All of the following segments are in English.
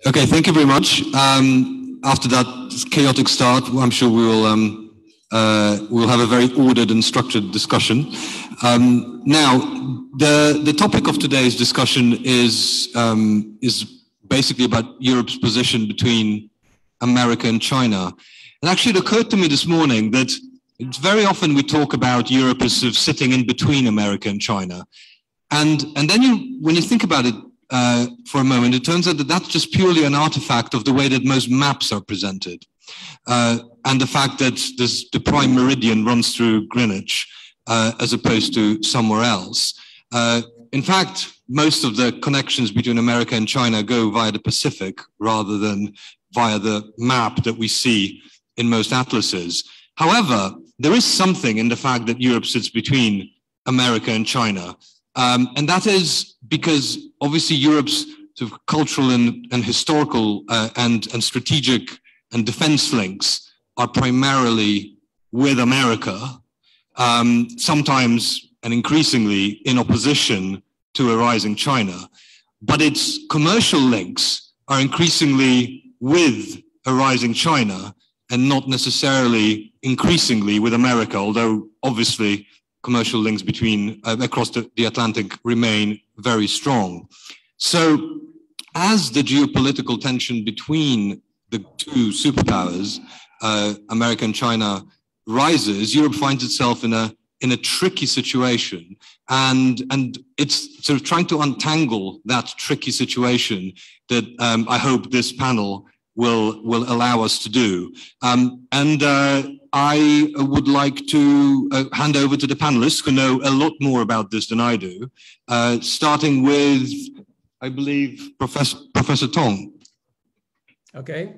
Okay, thank you very much. After that chaotic start, I'm sure we will we'll have a very ordered and structured discussion. Now, the topic of today's discussion is basically about Europe's position between America and China. And actually, it occurred to me this morning that it's very often we talk about Europe as sort of sitting in between America and China, and then when you think about it for a moment, it turns out that that's just purely an artifact of the way that most maps are presented. And the fact that the prime meridian runs through Greenwich as opposed to somewhere else. In fact, most of the connections between America and China go via the Pacific rather than via the map that we see in most atlases. However, there is something in the fact that Europe sits between America and China. And that is because obviously Europe's sort of cultural and historical and strategic and defense links are primarily with America, sometimes and increasingly in opposition to a rising China. But its commercial links are increasingly with a rising China and not necessarily increasingly with America, although obviously commercial links between across the Atlantic remain very strong. So as the geopolitical tension between the two superpowers, America and China, rises, Europe finds itself in a tricky situation, and it's sort of trying to untangle that tricky situation that I hope this panel will allow us to do. I would like to hand over to the panelists who know a lot more about this than I do, starting with, I believe, Professor Tong. Okay.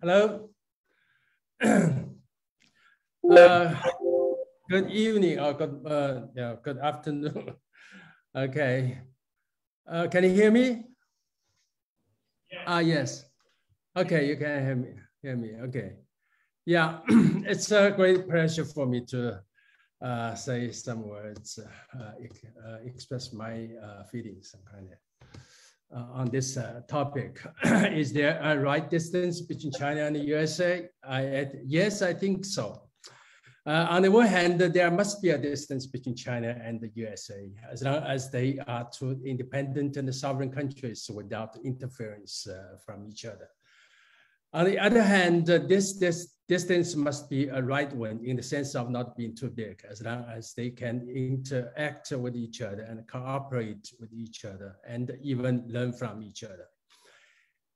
Hello. Good evening or good afternoon. Okay. Can you hear me? Yes. Okay, you can hear me. Okay. Yeah, it's a great pleasure for me to say some words, express my feelings kind of on this topic. Is there a right distance between China and the USA? Yes, I think so. On the one hand, there must be a distance between China and the USA, as long as they are two independent and sovereign countries without interference from each other. On the other hand, this distance must be a right one in the sense of not being too big, as long as they can interact with each other and cooperate with each other and even learn from each other.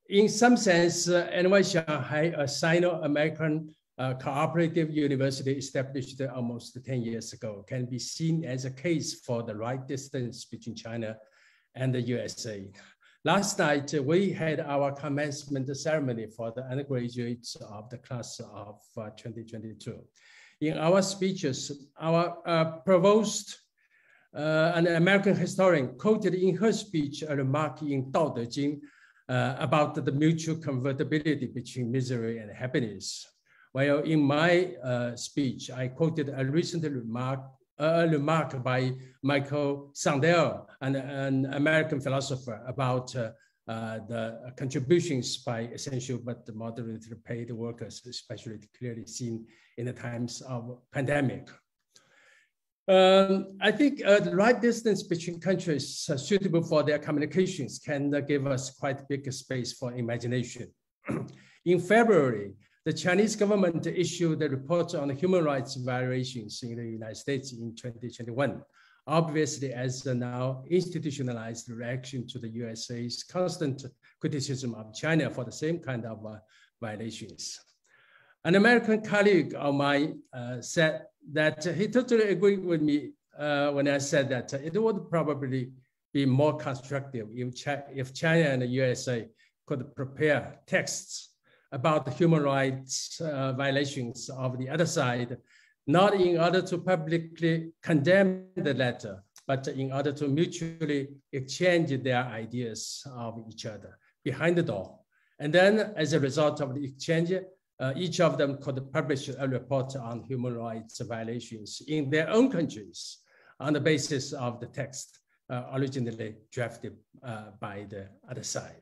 In some sense, NY Shanghai, a Sino-American cooperative university established almost 10 years ago, can be seen as a case for the right distance between China and the USA. Last night, we had our commencement ceremony for the undergraduates of the class of 2022. In our speeches, our provost, an American historian, quoted in her speech a remark in Dao De Jing about the mutual convertibility between misery and happiness. While in my speech, I quoted a recent remark by Michael Sandel, an American philosopher, about the contributions by essential but moderately paid workers, especially clearly seen in the times of pandemic. I think the right distance between countries suitable for their communications can give us quite big space for imagination. In February, the Chinese government issued a report on human rights violations in the United States in 2021, obviously as a now institutionalized reaction to the USA's constant criticism of China for the same kind of violations. An American colleague of mine said that he totally agreed with me when I said that it would probably be more constructive if China and the USA could prepare texts about the human rights violations of the other side, not in order to publicly condemn the latter, but in order to mutually exchange their ideas of each other behind the door. And then as a result of the exchange, each of them could publish a report on human rights violations in their own countries on the basis of the text originally drafted by the other side.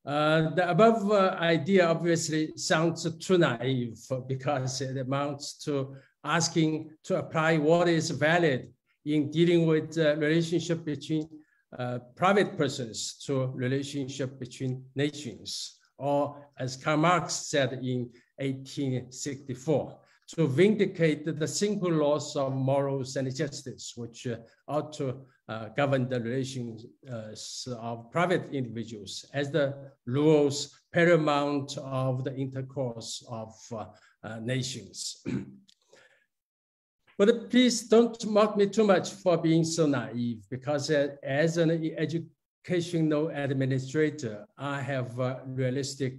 The above idea obviously sounds too naive because it amounts to asking to apply what is valid in dealing with the relationship between private persons to relationship between nations, or as Karl Marx said in 1864, to vindicate the simple laws of morals and justice, which ought to govern the relations of private individuals as the rules paramount of the intercourse of nations. But please don't mock me too much for being so naive, because as an educational administrator, I have a realistic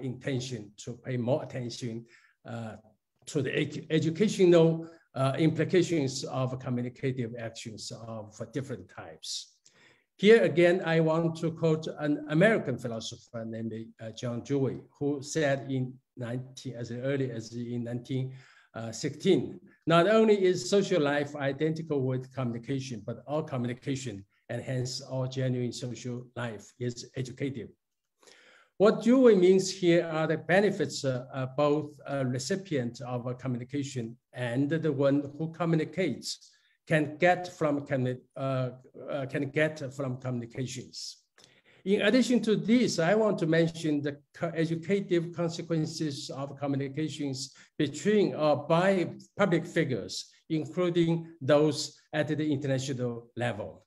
intention to pay more attention to the educational implications of communicative actions of different types. Here again, I want to quote an American philosopher named John Dewey, who said as early as in 1916, not only is social life identical with communication, but all communication, and hence all genuine social life, is educative. What Dewey means here are the benefits both a recipient of a communication and the one who communicates can get from communications. In addition to this, I want to mention the educative consequences of communications between or by public figures, including those at the international level.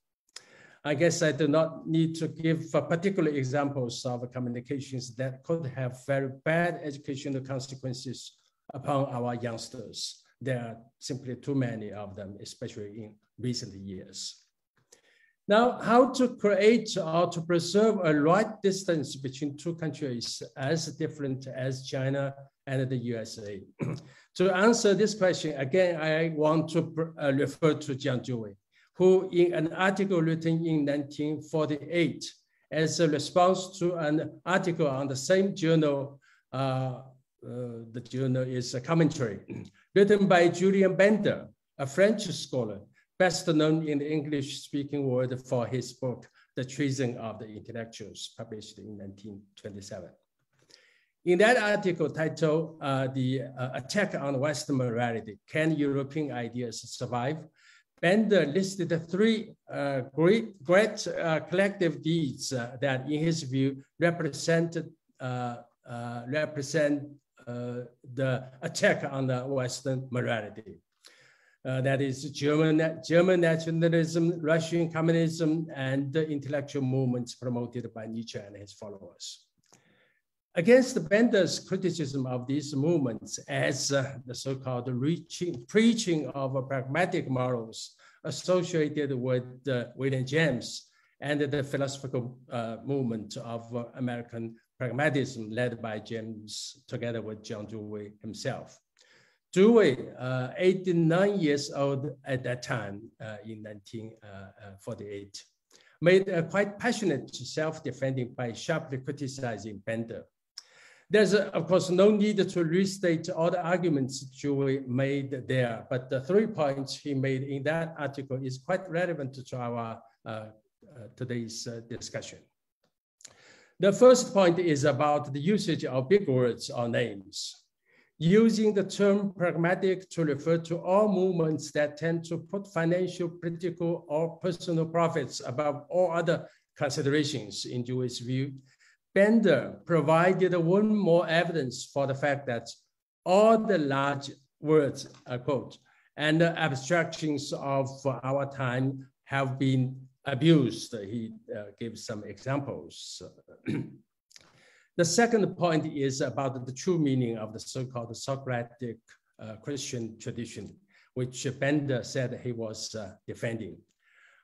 I guess I do not need to give particular examples of communications that could have very bad educational consequences upon our youngsters. There are simply too many of them, especially in recent years. Now, how to create or to preserve a right distance between two countries as different as China and the USA? To answer this question, again, I want to refer to John Dewey, who in an article written in 1948, as a response to an article on the same journal, the journal is a commentary, written by Julien Bender, a French scholar, best known in the English-speaking world for his book, The Treason of the Intellectuals, published in 1927. In that article titled, The Attack on Western Morality, Can European Ideas Survive?, Bender listed the three great collective deeds that, in his view, represent the attack on the Western morality. That is German nationalism, Russian communism, and the intellectual movements promoted by Nietzsche and his followers. Against Bender's criticism of these movements as the so-called preaching of pragmatic morals associated with William James and the philosophical movement of American pragmatism led by James together with John Dewey himself. Dewey, 89 years old at that time in 1948, made a quite passionate self-defending by sharply criticizing Bender. There's, of course, no need to restate all the arguments Dewey made there, but the 3 points he made in that article is quite relevant to our today's discussion. The first point is about the usage of big words or names. Using the term pragmatic to refer to all movements that tend to put financial, political, or personal profits above all other considerations, in Dewey's view, Bender provided one more evidence for the fact that all the large words, quote, and the abstractions of our time have been abused. He gives some examples. The second point is about the true meaning of the so-called Socratic Christian tradition, which Bender said he was defending.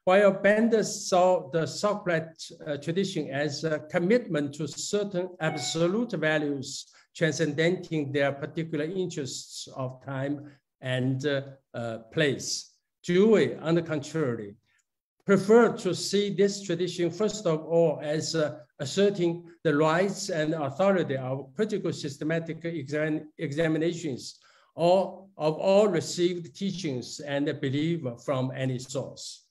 While Bender saw the Socratic tradition as a commitment to certain absolute values transcending their particular interests of time and place, Dewey, on the contrary, preferred to see this tradition, first of all, as asserting the rights and authority of critical systematic examinations of all received teachings and belief from any source.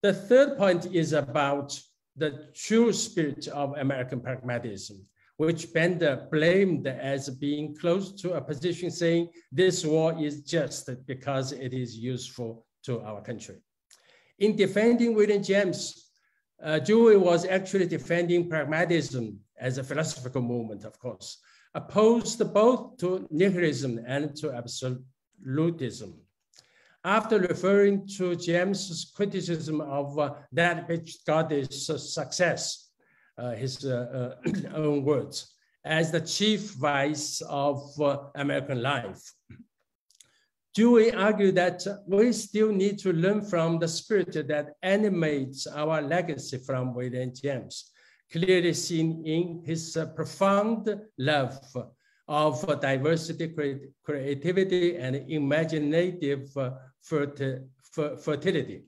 The third point is about the true spirit of American pragmatism, which Bender blamed as being close to a position saying this war is just because it is useful to our country. In defending William James, Dewey was actually defending pragmatism as a philosophical movement, of course, opposed both to nihilism and to absolutism. After referring to James's criticism of that which got his success, his own words, as the chief vice of American life, Dewey argued that we still need to learn from the spirit that animates our legacy from William James, clearly seen in his profound love of diversity, creativity, and imaginative fertility.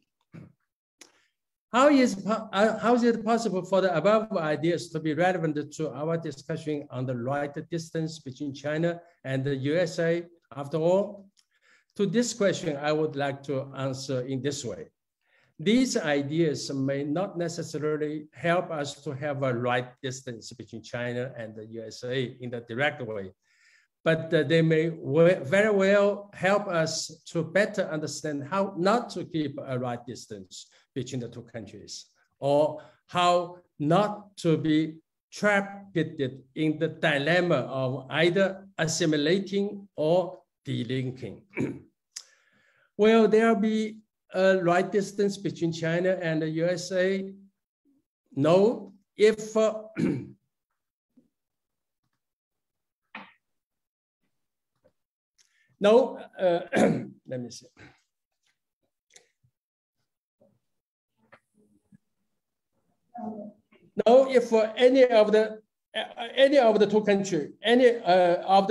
How is it possible for the above ideas to be relevant to our discussion on the right distance between China and the USA? After all, to this question, I would like to answer in this way. These ideas may not necessarily help us to have a right distance between China and the USA in the direct way, but they may very well help us to better understand how not to keep a right distance between the two countries, or how not to be trapped in the dilemma of either assimilating or delinking. Will there be a right distance between China and the USA? No, if no, let me see. No, if any of the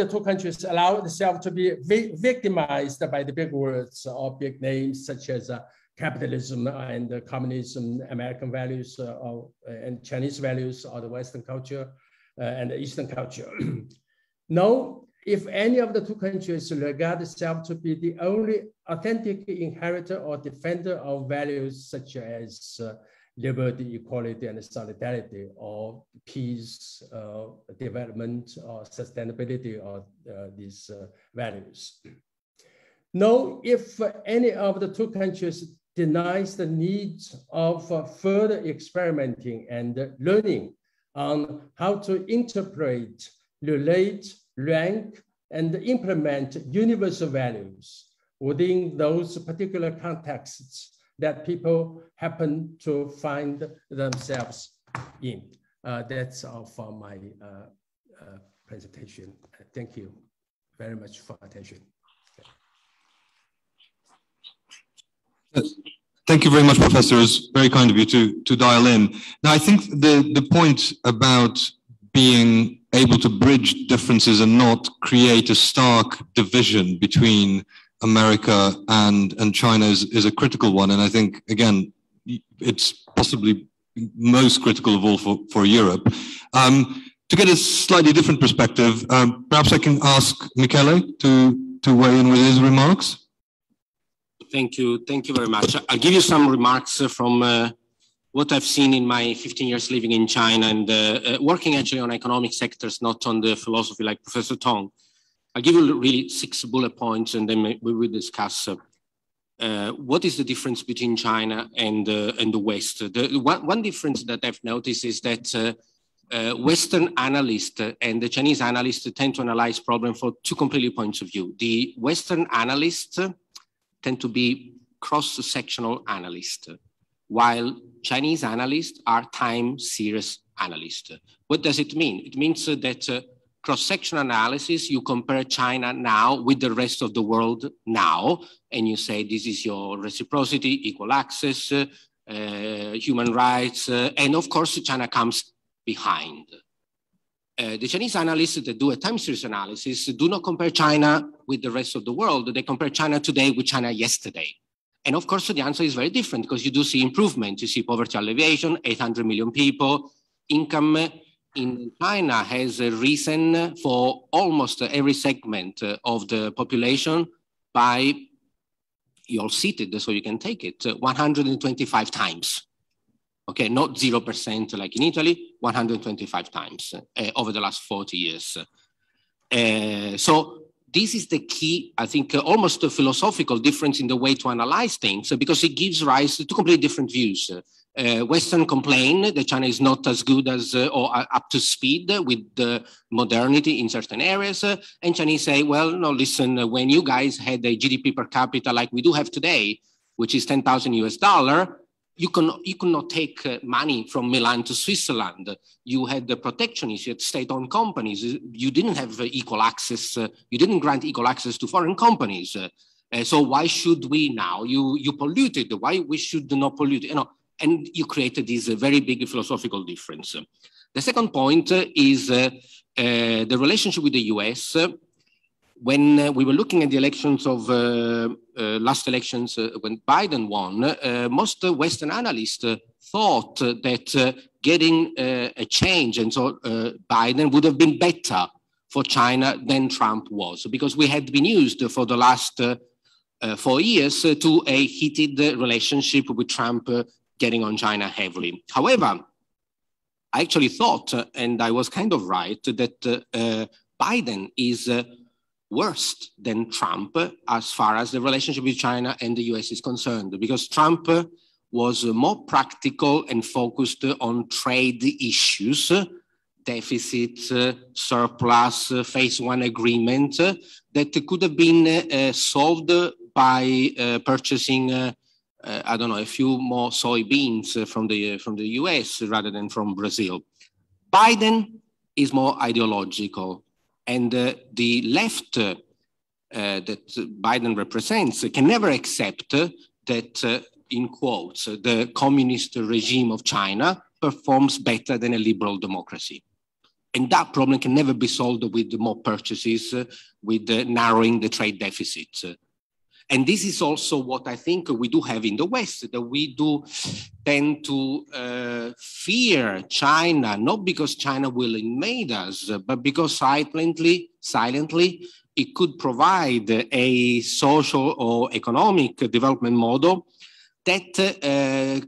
two countries allow themselves to be victimized by the big words or big names such as capitalism and communism, American values and Chinese values, or the Western culture and the Eastern culture. No, if any of the two countries regard themselves to be the only authentic inheritor or defender of values such as liberty, equality, and solidarity, or peace, development, or sustainability, or these values. No, if any of the two countries denies the need of further experimenting and learning on how to interpret, relate, rank, and implement universal values within those particular contexts that people happen to find themselves in. That's all for my presentation. Thank you very much for attention. Thank you very much, Professor. It's very kind of you to dial in. Now, I think the point about being able to bridge differences and not create a stark division between America and China is a critical one. And I think, again, it's possibly most critical of all for Europe. To get a slightly different perspective, perhaps I can ask Michele to weigh in with his remarks. Thank you very much. I'll give you some remarks from what I've seen in my 15 years living in China and working actually on economic sectors, not on the philosophy like Professor Tong. I'll give you really 6 bullet points, and then we will discuss what is the difference between China and the West. One difference that I've noticed is that Western analysts and the Chinese analysts tend to analyze problems for 2 completely points of view. The Western analysts tend to be cross-sectional analysts, while Chinese analysts are time series analysts. What does it mean? It means that cross-sectional analysis, you compare China now with the rest of the world now, and you say this is your reciprocity, equal access, human rights, and of course China comes behind. The Chinese analysts that do a time series analysis do not compare China with the rest of the world. They compare China today with China yesterday. And of course the answer is very different because you do see improvement. You see poverty alleviation, 800 million people, income in China has risen for almost every segment of the population by you're seated, so you can take it, 125 times. Okay, not 0% like in Italy, 125 times over the last 40 years. So this is the key, I think, almost a philosophical difference in the way to analyze things, because it gives rise to completely different views. Western complain that China is not as good as or up to speed with modernity in certain areas, and Chinese say, well, no, listen, when you guys had a GDP per capita like we do have today, which is $10,000, you could not take money from Milan to Switzerland. You had the protectionists, you had state-owned companies. You didn't have equal access. You didn't grant equal access to foreign companies. So why should we now? You polluted. Why we should not pollute? You know, and you created this very big philosophical difference. The second point is the relationship with the US. When we were looking at the elections of last elections, when Biden won, most Western analysts thought that getting a change, and so Biden would have been better for China than Trump was, because we had been used for the last 4 years to a heated relationship with Trump getting on China heavily. However, I actually thought, and I was kind of right, that Biden is worse than Trump as far as the relationship with China and the US is concerned, because Trump was more practical and focused on trade issues, deficit, surplus, phase one agreement that could have been solved by purchasing, I don't know, a few more soybeans from the US rather than from Brazil. Biden is more ideological. And the left that Biden represents can never accept that, in quotes, the communist regime of China performs better than a liberal democracy. And that problem can never be solved with more purchases, with narrowing the trade deficit. And this is also what I think we do have in the West, that we do tend to fear China, not because China will invade us, but because silently it could provide a social or economic development model that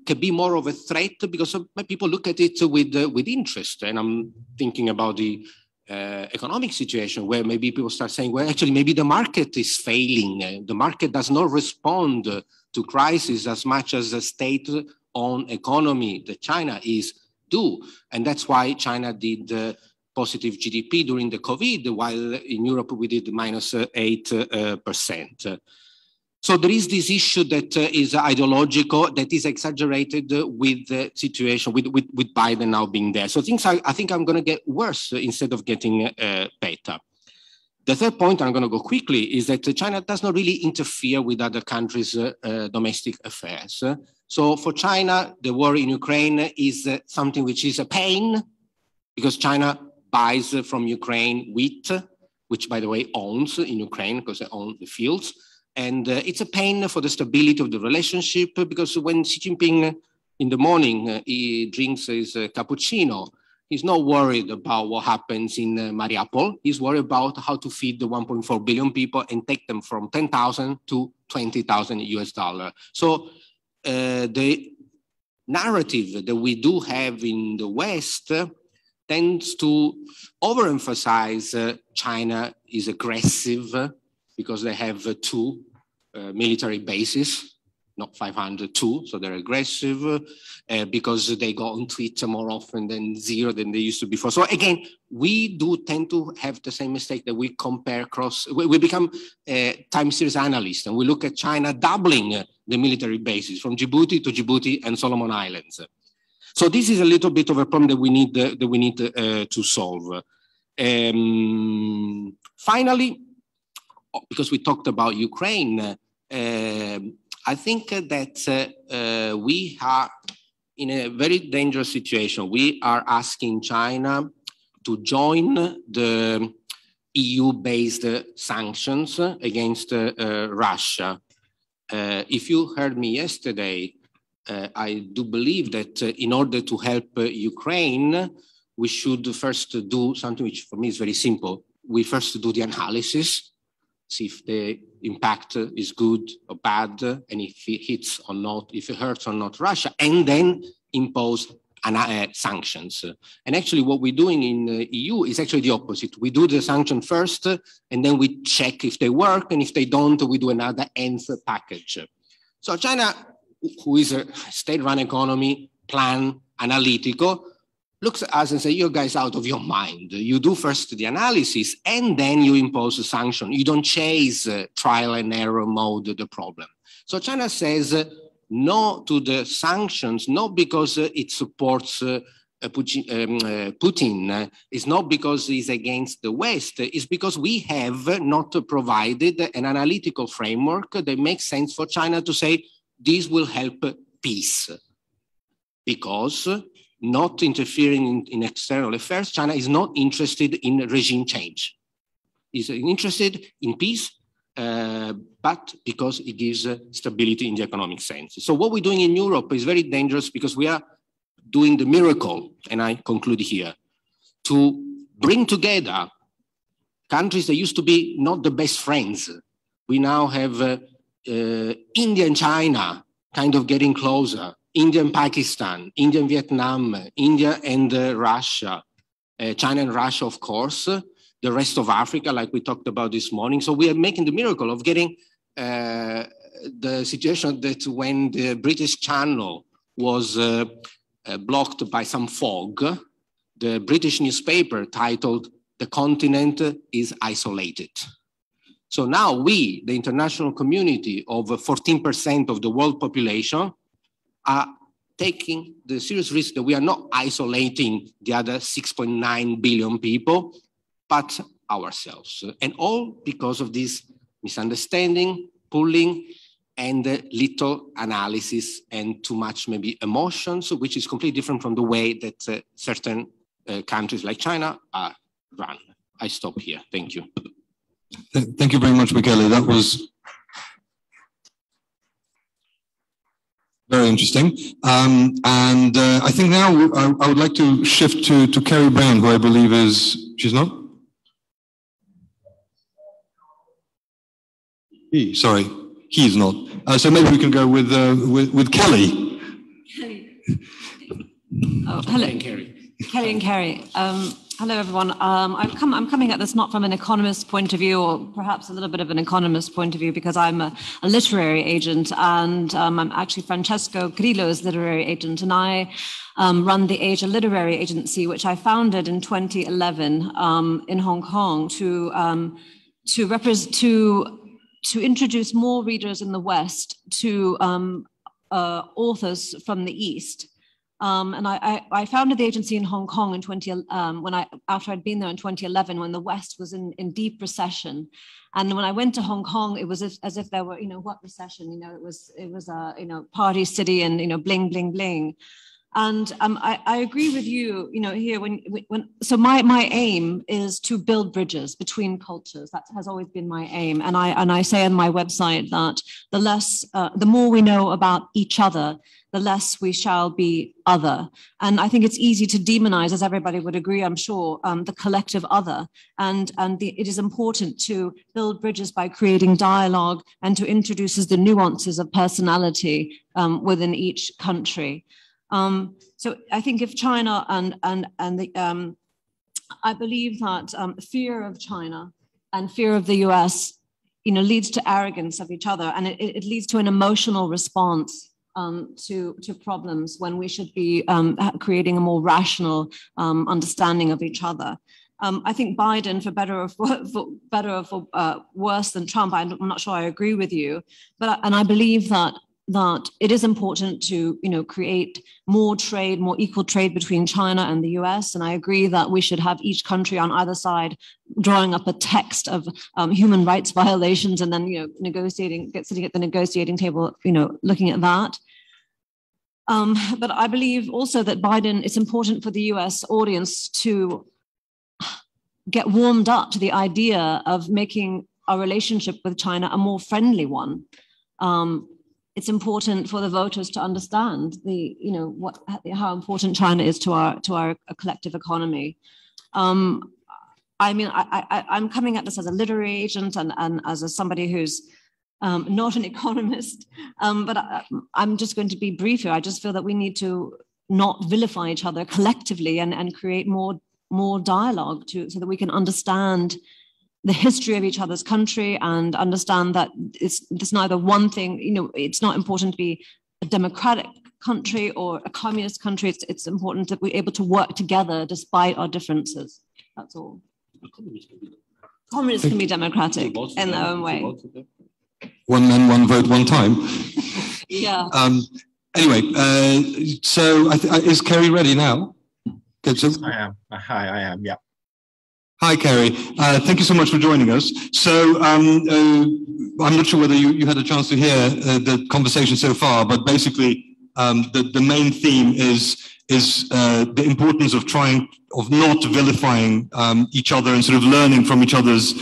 could be more of a threat, because people look at it with interest. And I'm thinking about the economic situation where maybe people start saying, well, actually, maybe the market is failing. The market does not respond to crisis as much as a state-owned economy that China is do. And that's why China did positive GDP during the COVID, while in Europe we did minus 8%. So there is this issue that is ideological, that is exaggerated with the situation, with Biden now being there. So things I think I'm going to get worse instead of getting better. The third point, I'm going to go quickly, is that China does not really interfere with other countries' domestic affairs. So for China, the war in Ukraine is something which is a pain, because China buys from Ukraine wheat, which, by the way, owns in Ukraine, because they own the fields. And it's a pain for the stability of the relationship, because when Xi Jinping in the morning he drinks his cappuccino, he's not worried about what happens in Mariupol. He's worried about how to feed the 1.4 billion people and take them from 10,000 to 20,000 US dollar. So the narrative that we do have in the West tends to overemphasize China is aggressive, because they have two military bases, not 502, so they're aggressive, because they go on Twitter more often than zero than they used to before. So again, we do tend to have the same mistake that we compare we become time series analysts, and we look at China doubling the military bases from Djibouti to Djibouti and Solomon Islands. So this is a little bit of a problem that we need to solve. Finally, because we talked about Ukraine, I think that we are in a very dangerous situation. We are asking China to join the EU-based sanctions against Russia. If you heard me yesterday, I do believe that in order to help Ukraine, we should first do something which for me is very simple. We first do the analysis, see if the impact is good or bad, and if it hits or not, if it hurts or not Russia, and then impose sanctions. And actually what we're doing in the EU is actually the opposite. We do the sanction first, and then we check if they work, and if they don't, we do another nth package. So China, who is a state-run economy, plan, analytical, looks at us and says, you guys out of your mind. You do first the analysis, and then you impose a sanction. You don't chase trial and error mode the problem. So China says no to the sanctions, not because it supports Putin. It's not because he's against the West. It's because we have not provided an analytical framework that makes sense for China to say this will help peace. Because not interfering in external affairs, China is not interested in regime change. It's interested in peace, but because it gives stability in the economic sense. So what we're doing in Europe is very dangerous because we are doing the miracle, and I conclude here, to bring together countries that used to be not the best friends. We now have India and China kind of getting closer. India and Pakistan, India and Vietnam, India and Russia, China and Russia, of course, the rest of Africa, like we talked about this morning. So we are making the miracle of getting the situation that when the British Channel was blocked by some fog, the British newspaper titled, "The continent is isolated." So now we, the international community of 14% of the world population, are taking the serious risk that we are not isolating the other 6.9 billion people, but ourselves. And all because of this misunderstanding, pulling, and little analysis and too much maybe emotions, which is completely different from the way that certain countries like China are run. I stop here. Thank you. Thank you very much, Michele. That was very interesting. I think now I would like to shift to Kerry Brown, who I believe she's not? Sorry, he's not. So maybe we can go with Kelly. Kelly. Oh, hello. Kelly and Kerry. Hello, everyone. I'm coming at this not from an economist point of view, or perhaps a little bit of an economist point of view, because I'm a literary agent, and I'm actually Francesco Grillo's literary agent, and I run the Asia Literary Agency, which I founded in 2011 in Hong Kong to introduce more readers in the West to authors from the East. And I founded the agency in Hong Kong in after I'd been there in 2011, when the West was in deep recession. And when I went to Hong Kong, it was as if there were, what recession? It was a party city and bling bling bling. And I agree with you, here so my aim is to build bridges between cultures. That has always been my aim. And I say on my website that the more we know about each other, the less we shall be other. And I think it's easy to demonize, as everybody would agree, I'm sure, the collective other. And it is important to build bridges by creating dialogue and to introduce the nuances of personality within each country. So I think if China I believe that fear of China and fear of the US, leads to arrogance of each other, and it leads to an emotional response to problems when we should be creating a more rational understanding of each other. I think Biden, for better or for worse than Trump, I'm not sure I agree with you, and I believe that it is important to create more trade, more equal trade between China and the US. And I agree that we should have each country on either side drawing up a text of human rights violations, and then sitting at the negotiating table, looking at that. But I believe also that it's important for the US audience to get warmed up to the idea of making our relationship with China a more friendly one. It's important for the voters to understand how important China is to our collective economy. I'm coming at this as a literary agent and as somebody who's not an economist, but I'm just going to be brief here. I just feel that we need to not vilify each other collectively and create more dialogue so that we can understand the history of each other's country and understand that it's neither one thing, it's not important to be a democratic country or a communist country. It's important that we're able to work together despite our differences. That's all. Communists can be democratic in their own way. One man, one vote, one time. Yeah. Anyway, so is Kerry ready now? Good, so. I am. Hi, I am. Yeah. Hi, Kerry. Thank you so much for joining us. So I'm not sure whether you had a chance to hear the conversation so far, but basically the main theme is the importance of not vilifying each other and sort of learning from each other's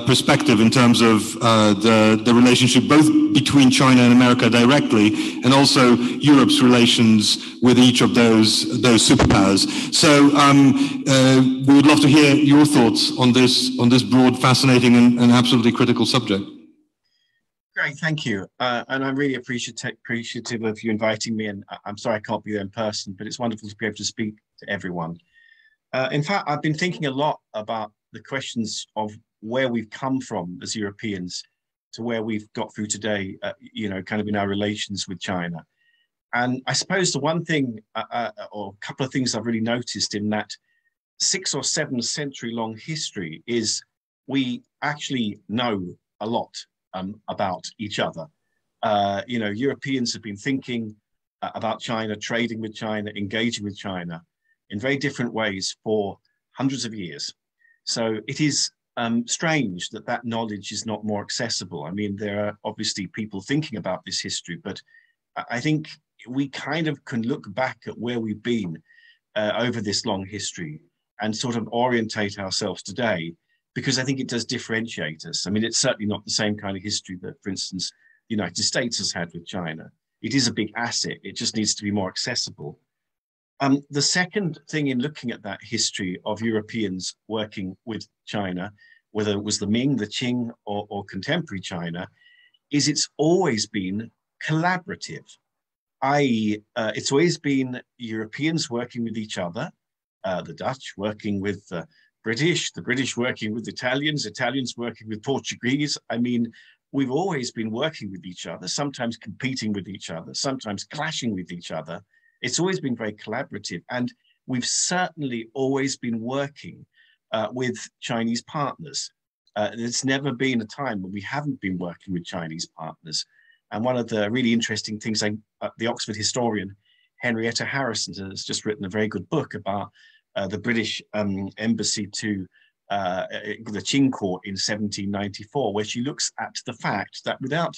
perspective in terms of the relationship both between China and America directly and also Europe's relations with each of those superpowers. So we would love to hear your thoughts on this broad, fascinating and absolutely critical subject. Great, thank you. And I'm really appreciative of you inviting me, and I'm sorry I can't be there in person, but it's wonderful to be able to speak to everyone. In fact, I've been thinking a lot about the questions of where we've come from as Europeans to where we've got through today, kind of in our relations with China. And I suppose the one thing, or a couple of things I've really noticed in that 6 or 7 century long history is we actually know a lot about each other. Europeans have been thinking about China, trading with China, engaging with China in very different ways for hundreds of years. So it is strange that knowledge is not more accessible. I mean, there are obviously people thinking about this history, but I think we kind of can look back at where we've been over this long history and sort of orientate ourselves today, because I think it does differentiate us. I mean, it's certainly not the same kind of history that, for instance, the United States has had with China. It is a big asset. It just needs to be more accessible. The second thing in looking at that history of Europeans working with China, whether it was the Ming, the Qing, or contemporary China, is it's always been collaborative, i.e. It's always been Europeans working with each other, the Dutch working with the British working with Italians working with Portuguese. I mean, we've always been working with each other, sometimes competing with each other, sometimes clashing with each other. It's always been very collaborative. And we've certainly always been working with Chinese partners. There's never been a time when we haven't been working with Chinese partners. And one of the really interesting things, the Oxford historian, Henrietta Harrison, has just written a very good book about the British embassy to the Qing court in 1794, where she looks at the fact that without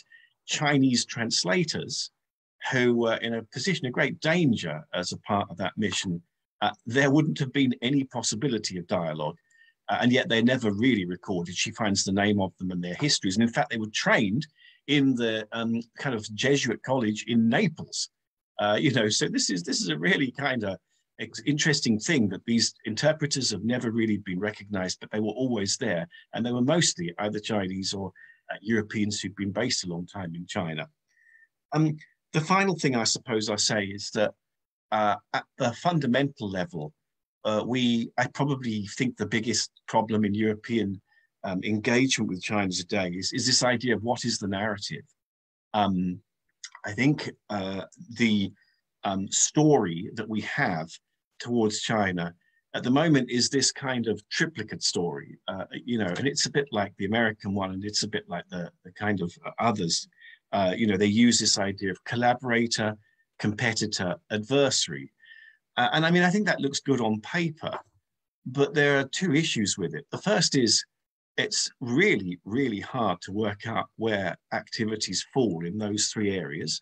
Chinese translators who were in a position of great danger as a part of that mission, there wouldn't have been any possibility of dialogue. And yet they're never really recorded. She finds the name of them and their histories. And in fact, they were trained in the kind of Jesuit college in Naples. So this is a really kind of interesting thing that these interpreters have never really been recognized, but they were always there. And they were mostly either Chinese or Europeans who've been based a long time in China. The final thing I suppose I say is that at the fundamental level, I probably think the biggest problem in European engagement with China today is this idea of what is the narrative. I think the story that we have towards China at the moment is this kind of triplicate story, and it's a bit like the American one, and it's a bit like the kind of others. They use this idea of collaborator, competitor, adversary. And I mean, I think that looks good on paper, but there are 2 issues with it. The first is it's really, really hard to work out where activities fall in those 3 areas.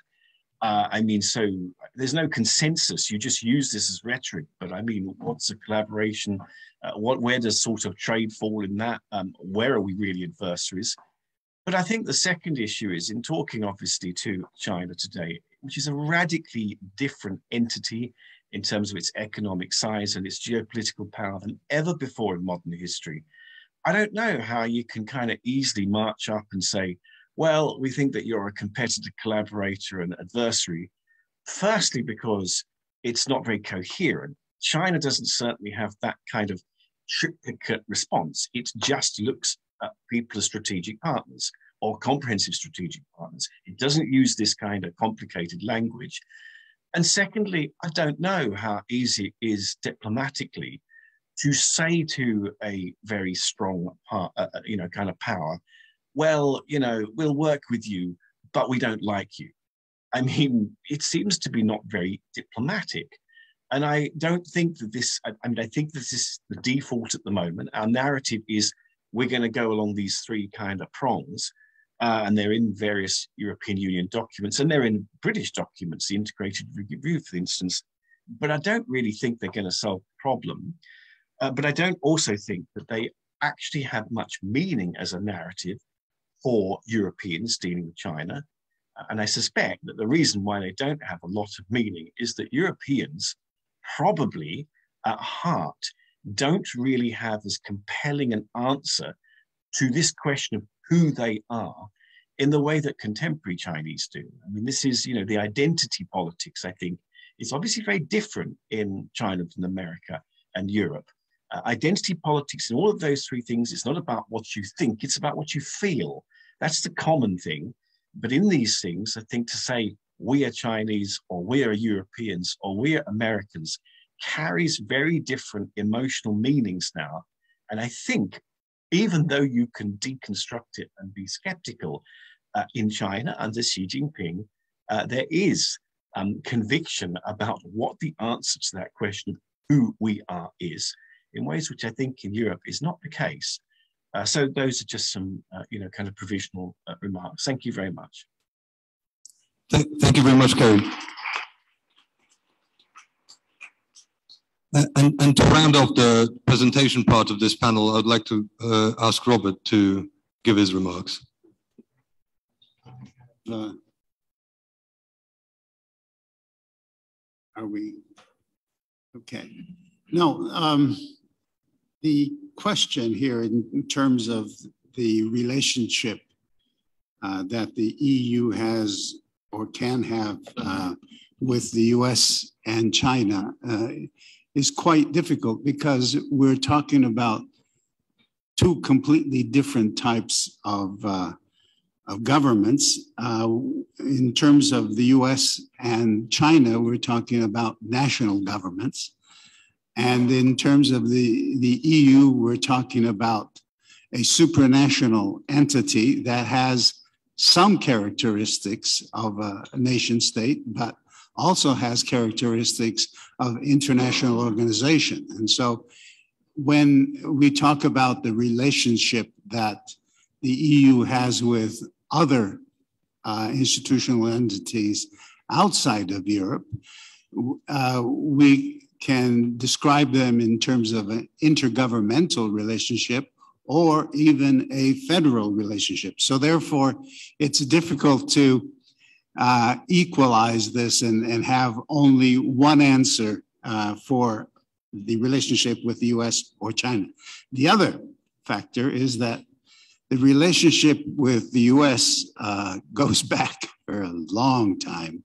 So there's no consensus. You just use this as rhetoric. But I mean, what's a collaboration? Where does sort of trade fall in that? Where are we really adversaries? But I think the second issue is in talking, obviously, to China today, which is a radically different entity in terms of its economic size and its geopolitical power than ever before in modern history. I don't know how you can kind of easily march up and say, well, we think that you're a competitor, collaborator, and adversary. Firstly, because it's not very coherent. China doesn't certainly have that kind of triplicate response. It just looks at people as strategic partners or comprehensive strategic partners. It doesn't use this kind of complicated language. And secondly, I don't know how easy it is diplomatically to say to a very strong kind of power, well, we'll work with you, but we don't like you. I mean, it seems to be not very diplomatic. And I don't think that I think this is the default at the moment. Our narrative is we're going to go along these three kind of prongs, and they're in various European Union documents, and they're in British documents, the Integrated Review, for instance. But I don't really think they're going to solve the problem. But I don't also think that they actually have much meaning as a narrative for Europeans dealing with China. And I suspect that the reason why they don't have a lot of meaning is that Europeans probably at heart don't really have as compelling an answer to this question of who they are in the way that contemporary Chinese do. I mean, this is, the identity politics, I think, is obviously very different in China than America and Europe. Identity politics and all of those three things, it's not about what you think, it's about what you feel. That's the common thing. But in these things, I think to say we are Chinese or we are Europeans or we are Americans carries very different emotional meanings now. And I think even though you can deconstruct it and be skeptical in China under Xi Jinping, there is conviction about what the answer to that question of who we are is, in ways which I think in Europe is not the case. So those are just some, kind of provisional remarks. Thank you very much. Thank you very much, Kerry. And to round off the presentation part of this panel, I'd like to ask Robert to give his remarks. Are we? Okay. No, the question here in terms of the relationship that the EU has or can have with the US and China is quite difficult because we're talking about two completely different types of governments. In terms of the US and China, we're talking about national governments. And in terms of the EU, we're talking about a supranational entity that has some characteristics of a nation state, but also has characteristics of international organization. And so when we talk about the relationship that the EU has with other institutional entities outside of Europe, we can describe them in terms of an intergovernmental relationship or even a federal relationship. So therefore, it's difficult to equalize this and have only one answer for the relationship with the US or China. The other factor is that the relationship with the US goes back for a long time.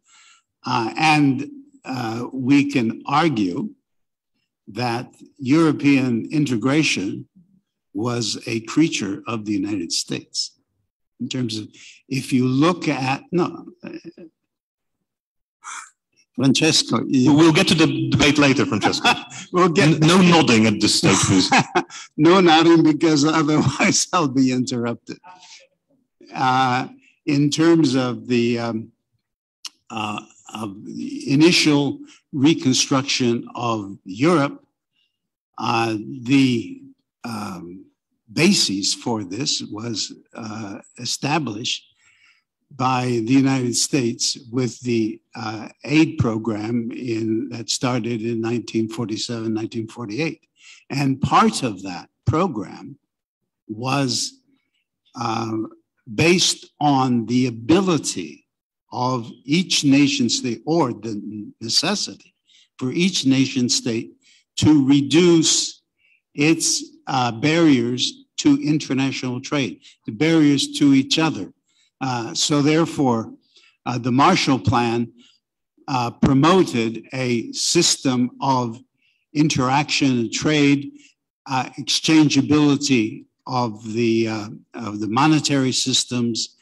And we can argue that European integration was a creature of the United States. In terms of, if you look at, Francesco. We'll get to the debate later, Francesco. We'll get no nodding at this stage, please. No nodding, because otherwise I'll be interrupted. In terms of the initial reconstruction of Europe, the basis for this was established by the United States with the aid program that started in 1947, 1948. And part of that program was based on the ability of each nation state, or the necessity for each nation state to reduce its barriers to international trade, the barriers to each other. So therefore, the Marshall Plan promoted a system of interaction and trade, exchangeability of the monetary systems,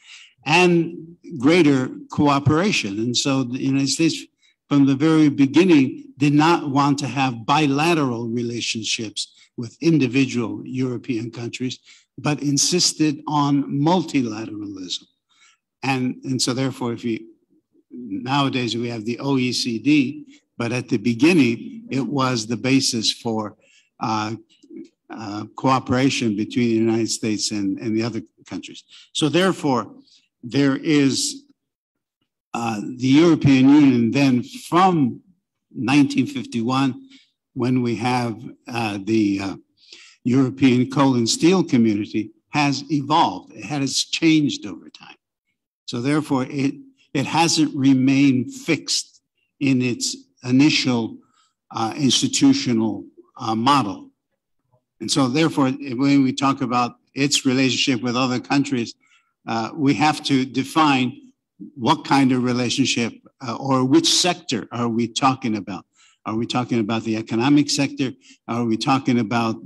and greater cooperation. And so the United States, from the very beginning, did not want to have bilateral relationships with individual European countries, but insisted on multilateralism. And so therefore, nowadays we have the OECD, but at the beginning, it was the basis for cooperation between the United States and the other countries. So therefore, there is the European Union then from 1951, when we have the European Coal and Steel Community, has evolved. It has changed over time. So therefore, it hasn't remained fixed in its initial institutional model. And so therefore, when we talk about its relationship with other countries, we have to define what kind of relationship or which sector are we talking about. Are we talking about the economic sector? Are we talking about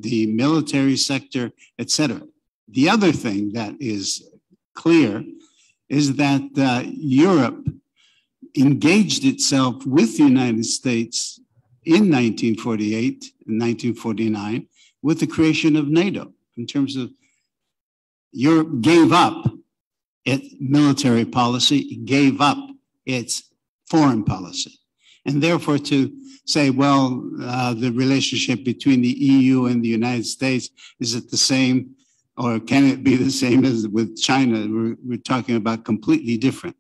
the military sector, et cetera? The other thing that is clear is that Europe engaged itself with the United States in 1948 and 1949 with the creation of NATO, in terms of Europe gave up its military policy, it gave up its foreign policy. And therefore to say, well, the relationship between the EU and the United States, is it the same, or can it be the same as with China? We're talking about completely different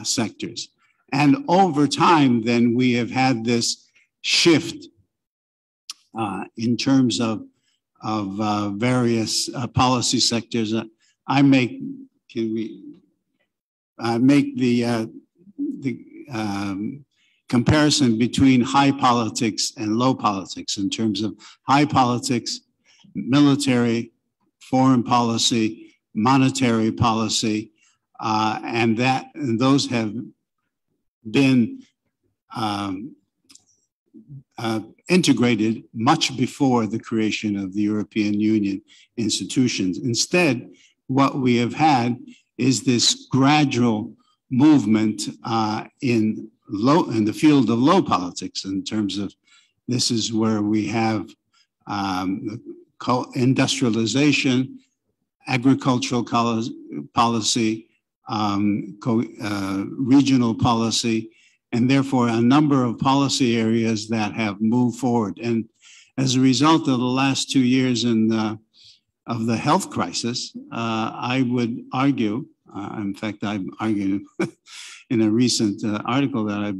sectors. And over time, then we have had this shift in terms of various policy sectors. I make the comparison between high politics and low politics in terms of high politics, military, foreign policy, monetary policy, and those have been integrated much before the creation of the European Union institutions. Instead, what we have had is this gradual movement in the field of low politics, in terms of this is where we have industrialization, agricultural policy, regional policy, and therefore a number of policy areas that have moved forward. And as a result of the last 2 years of the health crisis, I would argue, in fact, I'm arguing in a recent article that I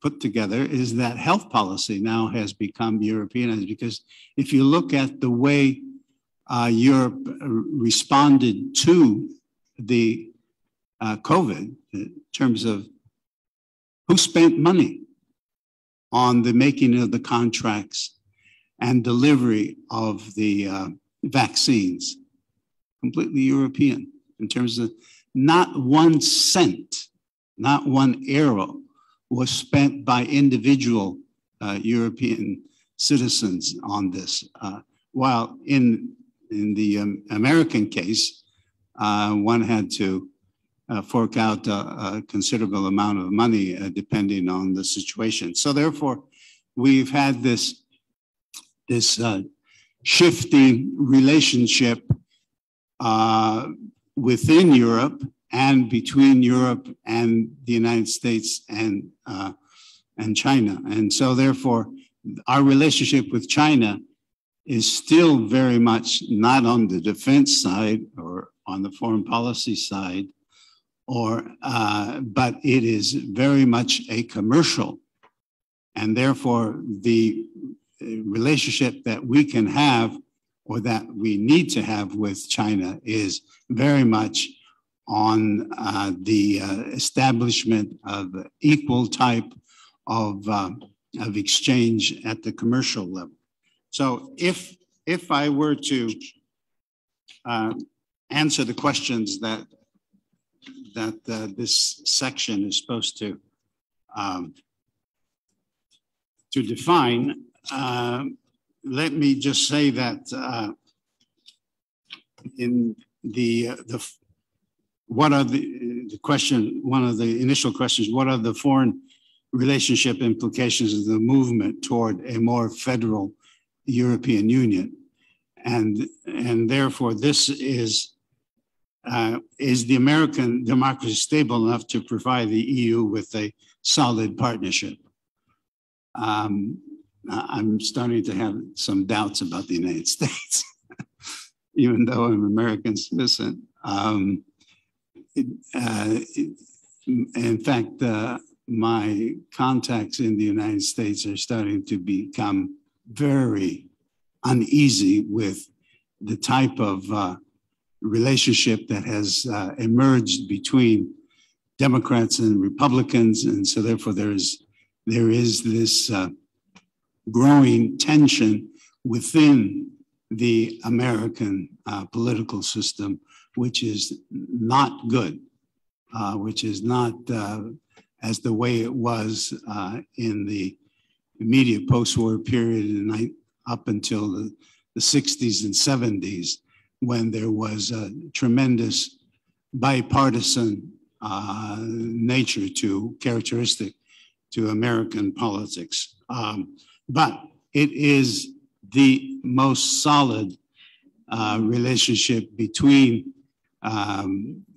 put together, is that health policy now has become Europeanized, because if you look at the way Europe responded to the COVID, in terms of who spent money on the making of the contracts and delivery of the vaccines, completely European, in terms of not 1 cent, not 1 euro was spent by individual European citizens on this. While in the American case, one had to fork out a considerable amount of money depending on the situation. So therefore, we've had this shifting relationship within Europe and between Europe and the United States and China. And so therefore, our relationship with China is still very much not on the defense side or on the foreign policy side, but it is very much a commercial. And therefore, the relationship that we can have, or that we need to have with China, is very much on the establishment of equal type of exchange at the commercial level. So if I were to answer the questions that this section is supposed to define. Let me just say that in what are the question, one of the initial questions, what are the foreign relationship implications of the movement toward a more federal European Union? And therefore this is the American democracy stable enough to provide the EU with a solid partnership? I'm starting to have some doubts about the United States, even though I'm an American citizen. In fact, my contacts in the United States are starting to become very uneasy with the type of relationship that has emerged between Democrats and Republicans, and so therefore there is this growing tension within the American political system, which is not good, which is not as the way it was in the immediate post-war period and up until the 60s and 70s, when there was a tremendous bipartisan nature characteristic to American politics. But it is the most solid relationship between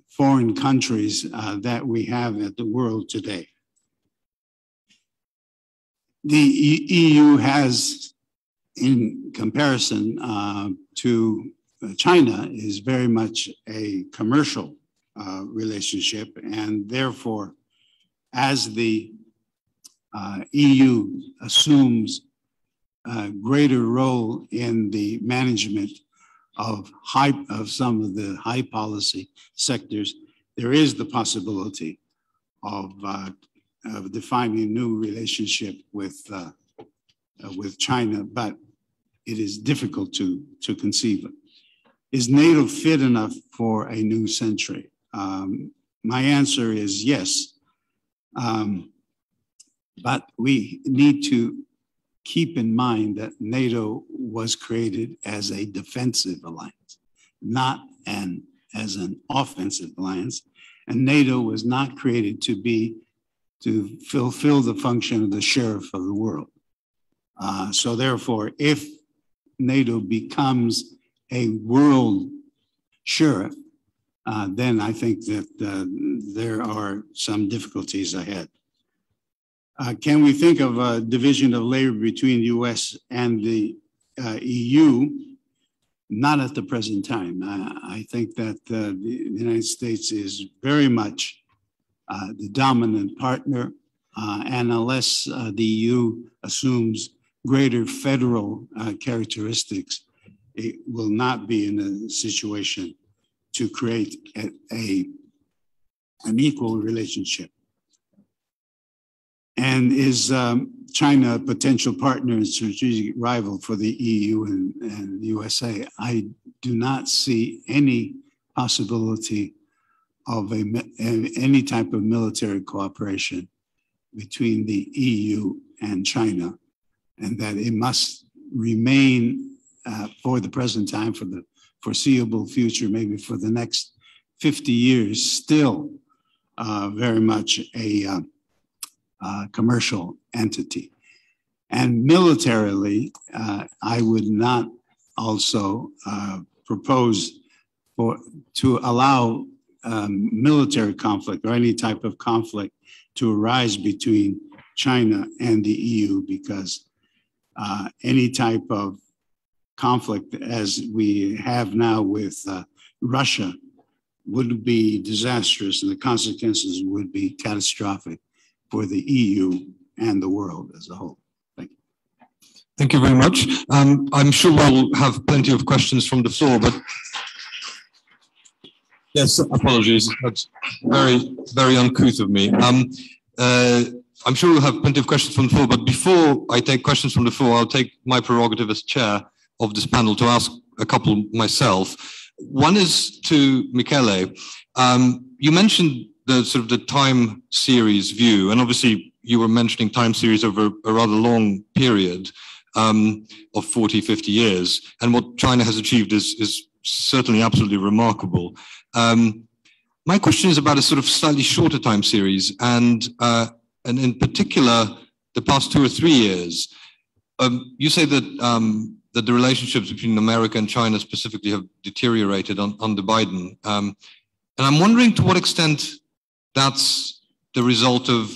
foreign countries that we have at the world today. The EU has, in comparison to China, is very much a commercial relationship, and therefore, as the EU assumes a greater role in the management of some of the high policy sectors, there is the possibility of defining a new relationship with China, but it is difficult to conceive of. Is NATO fit enough for a new century? My answer is yes, but we need to keep in mind that NATO was created as a defensive alliance, not as an offensive alliance. And NATO was not created to fulfill the function of the sheriff of the world. So therefore, if NATO becomes a world sheriff, then I think that there are some difficulties ahead. Can we think of a division of labor between the US and the EU? Not at the present time. I think that the United States is very much the dominant partner, and unless the EU assumes greater federal characteristics, it will not be in a situation to create an equal relationship. And is China a potential partner and strategic rival for the EU and the USA? I do not see any possibility of any type of military cooperation between the EU and China, and that it must remain for the present time, for the foreseeable future, maybe for the next 50 years, still very much a commercial entity. And militarily, I would not also propose to allow military conflict or any type of conflict to arise between China and the EU, because any type of conflict as we have now with Russia would be disastrous, and the consequences would be catastrophic for the EU and the world as a whole. Thank you. Thank you very much. I'm sure we'll have plenty of questions from the floor, but yes, apologies. That's very, very uncouth of me. I'm sure we'll have plenty of questions from the floor, but before I take questions from the floor, I'll take my prerogative as chair of this panel to ask a couple myself. One is to Michele. You mentioned the sort of the time series view, and obviously you were mentioning time series over a rather long period of 40, 50 years, and what China has achieved is certainly absolutely remarkable. My question is about a sort of slightly shorter time series, and in particular, the past 2 or 3 years. You say that that the relationships between America and China specifically have deteriorated under Biden. And I'm wondering to what extent that's the result of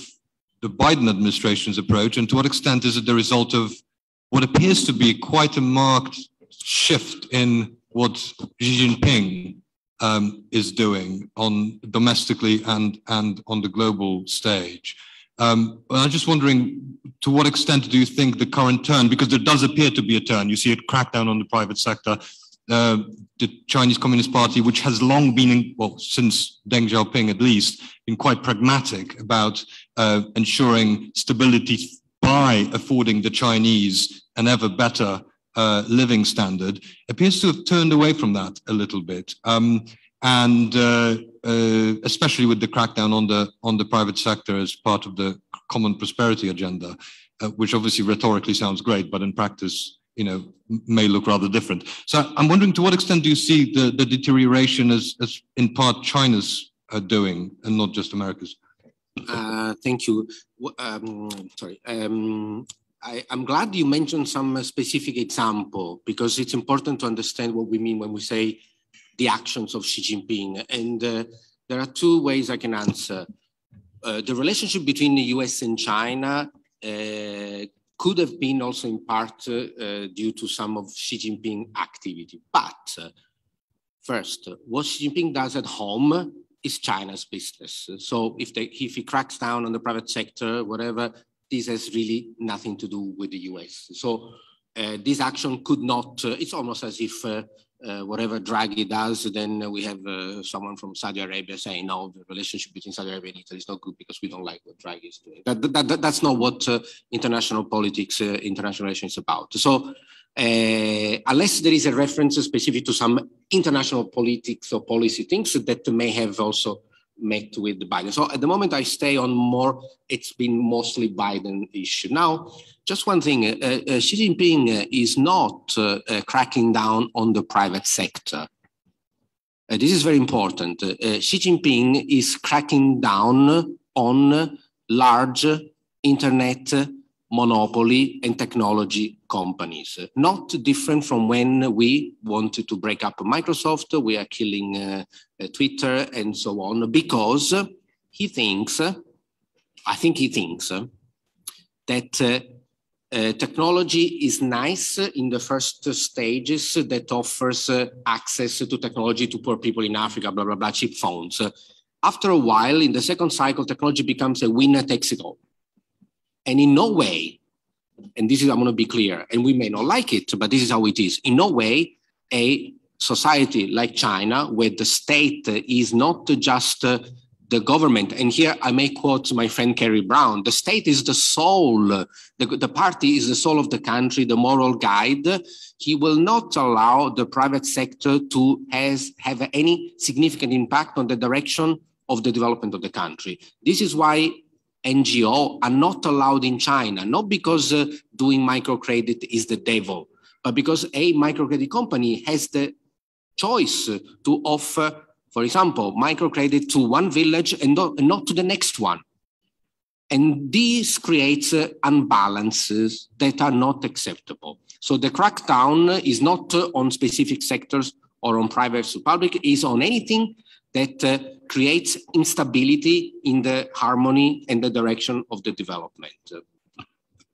the Biden administration's approach, and to what extent is it the result of what appears to be quite a marked shift in what Xi Jinping is doing domestically and on the global stage. I'm just wondering, to what extent do you think the current turn, because there does appear to be a turn, you see a crackdown on the private sector, the Chinese Communist Party, which has long been, well, since Deng Xiaoping at least, been quite pragmatic about ensuring stability by affording the Chinese an ever better living standard, appears to have turned away from that a little bit. And especially with the crackdown on the private sector as part of the common prosperity agenda, which obviously rhetorically sounds great, but in practice, you know, may look rather different. So I'm wondering, to what extent do you see the deterioration as in part China's doing and not just America's? Thank you. I'm glad you mentioned some specific example, because it's important to understand what we mean when we say the actions of Xi Jinping. And there are 2 ways I can answer. The relationship between the US and China could have been also in part due to some of Xi Jinping activity. But first, what Xi Jinping does at home is China's business. So if he cracks down on the private sector, whatever, this has really nothing to do with the US. So this action could not, it's almost as if whatever Draghi does, then we have someone from Saudi Arabia saying, no, the relationship between Saudi Arabia and Italy is not good because we don't like what Draghi is doing. That's not what international politics, international relations is about. So unless there is a reference specific to some international politics or policy things that may have also met with Biden. So at the moment I stay on more, it's been mostly Biden issue. Now, just one thing, Xi Jinping is not cracking down on the private sector. This is very important. Xi Jinping is cracking down on large internet monopoly and technology companies. Not different from when we wanted to break up Microsoft, we are killing Twitter and so on, because he thinks, I think he thinks that technology is nice in the first stages that offers access to technology to poor people in Africa, blah, blah, blah, cheap phones. After a while, in the second cycle, technology becomes a winner takes it all. And in no way, and this is, I'm going to be clear, and we may not like it, but this is how it is. In no way, a society like China, where the state is not just the government, and here I may quote my friend Kerry Brown, the state is the soul, the party is the soul of the country, the moral guide. He will not allow the private sector to have any significant impact on the direction of the development of the country. This is why NGO are not allowed in China, not because doing microcredit is the devil, but because a microcredit company has the choice to offer, for example, microcredit to one village and not to the next one. And this creates unbalances that are not acceptable. So the crackdown is not on specific sectors or on private to public, is on anything that creates instability in the harmony and the direction of the development.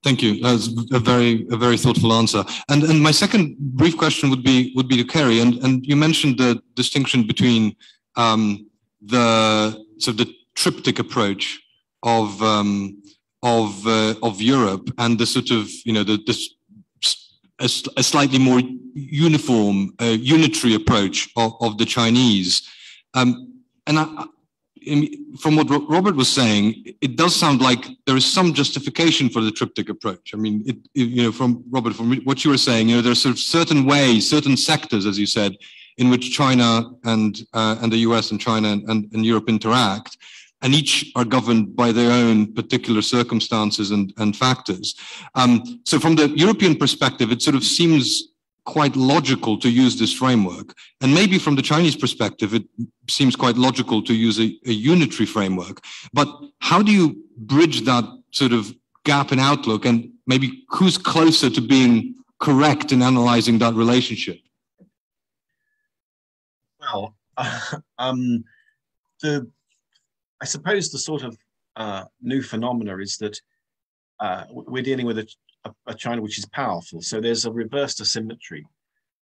Thank you. That's a very thoughtful answer. And my second brief question would be to Kerry. And you mentioned the distinction between the triptych approach of Europe and the sort of, you know, a slightly more uniform, unitary approach of the Chinese. From what Robert was saying, it does sound like there is some justification for the triptych approach. I mean, you know, from Robert, from what you were saying, you know, there's sort of certain ways, certain sectors, as you said, in which China and the US and China and Europe interact, and each are governed by their own particular circumstances and factors. So from the European perspective, it sort of seems quite logical to use this framework. And maybe from the Chinese perspective, it seems quite logical to use a unitary framework. But how do you bridge that sort of gap in outlook, and maybe who's closer to being correct in analyzing that relationship? Well, I suppose the sort of new phenomena is that we're dealing with a China which is powerful. So there's a reversed asymmetry.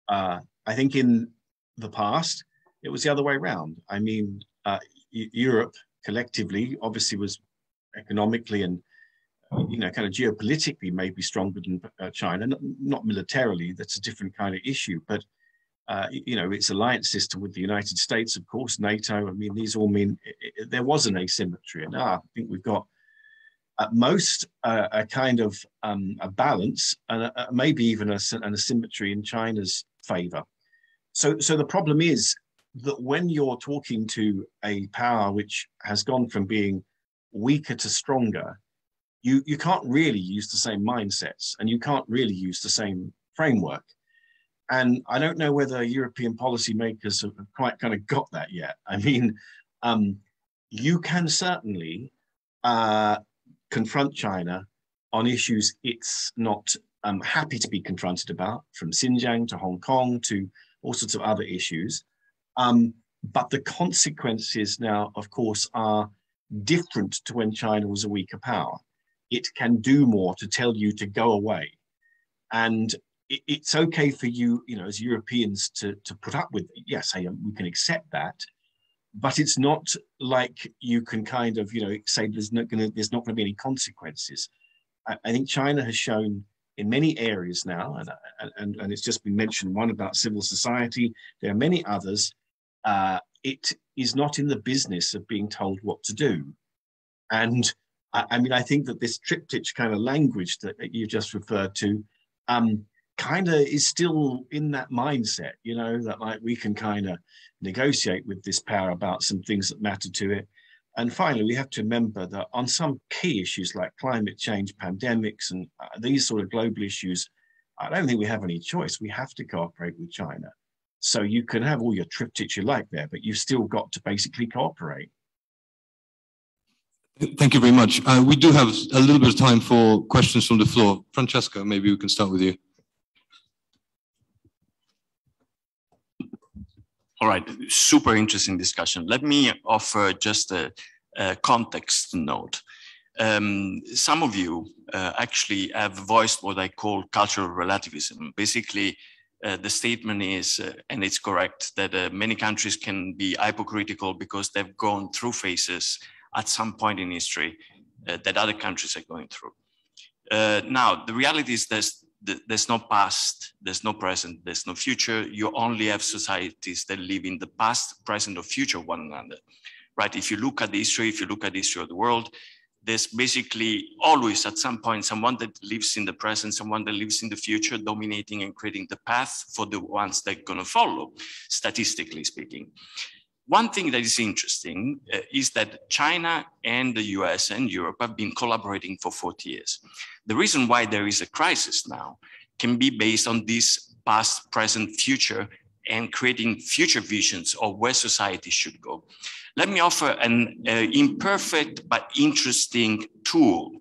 I think in the past, it was the other way around. I mean, Europe collectively obviously was economically and kind of geopolitically maybe stronger than China, not militarily, that's a different kind of issue, but its alliance system with the United States, of course, Nato, I mean, these all mean there was an asymmetry. And I think we've got at most a kind of a balance and maybe even an asymmetry in China's favor. So the problem is that when you're talking to a power which has gone from being weaker to stronger, you can't really use the same mindsets and you can't really use the same framework. And I don't know whether European policymakers have quite kind of got that yet. I mean, you can certainly confront China on issues it's not happy to be confronted about, from Xinjiang to Hong Kong to all sorts of other issues. But the consequences now, of course, are different to when China was a weaker power. It can do more to tell you to go away. And it's okay for you, as Europeans to put up with it. Yes, hey, we can accept that, but it's not like you can kind of, say there's not going to be any consequences. I think China has shown in many areas now, and it's just been mentioned one about civil society. There are many others. It is not in the business of being told what to do. And I mean, I think that this triptych kind of language that you just referred to kind of is still in that mindset, that like we can kind of negotiate with this power about some things that matter to it. And finally, we have to remember that on some key issues like climate change, pandemics, and these sort of global issues, I don't think we have any choice. We have to cooperate with China. So you can have all your triptych you like there, but you've still got to basically cooperate. Thank you very much. We do have a little bit of time for questions from the floor. Francesca, maybe we can start with you. All right, super interesting discussion. Let me offer just a context note. Some of you actually have voiced what I call cultural relativism. Basically, the statement is, and it's correct, that many countries can be hypocritical because they've gone through phases at some point in history that other countries are going through. Now, the reality is there's no past, there's no present, there's no future. You only have societies that live in the past, present, or future of one another, right? If you look at the history, of the world, there's basically always at some point someone that lives in the present, someone that lives in the future, dominating and creating the path for the ones that are going to follow, statistically speaking. One thing that is interesting is that China and the US and Europe have been collaborating for 40 years. The reason why there is a crisis now can be based on this past, present, future, and creating future visions of where society should go. Let me offer an imperfect but interesting tool.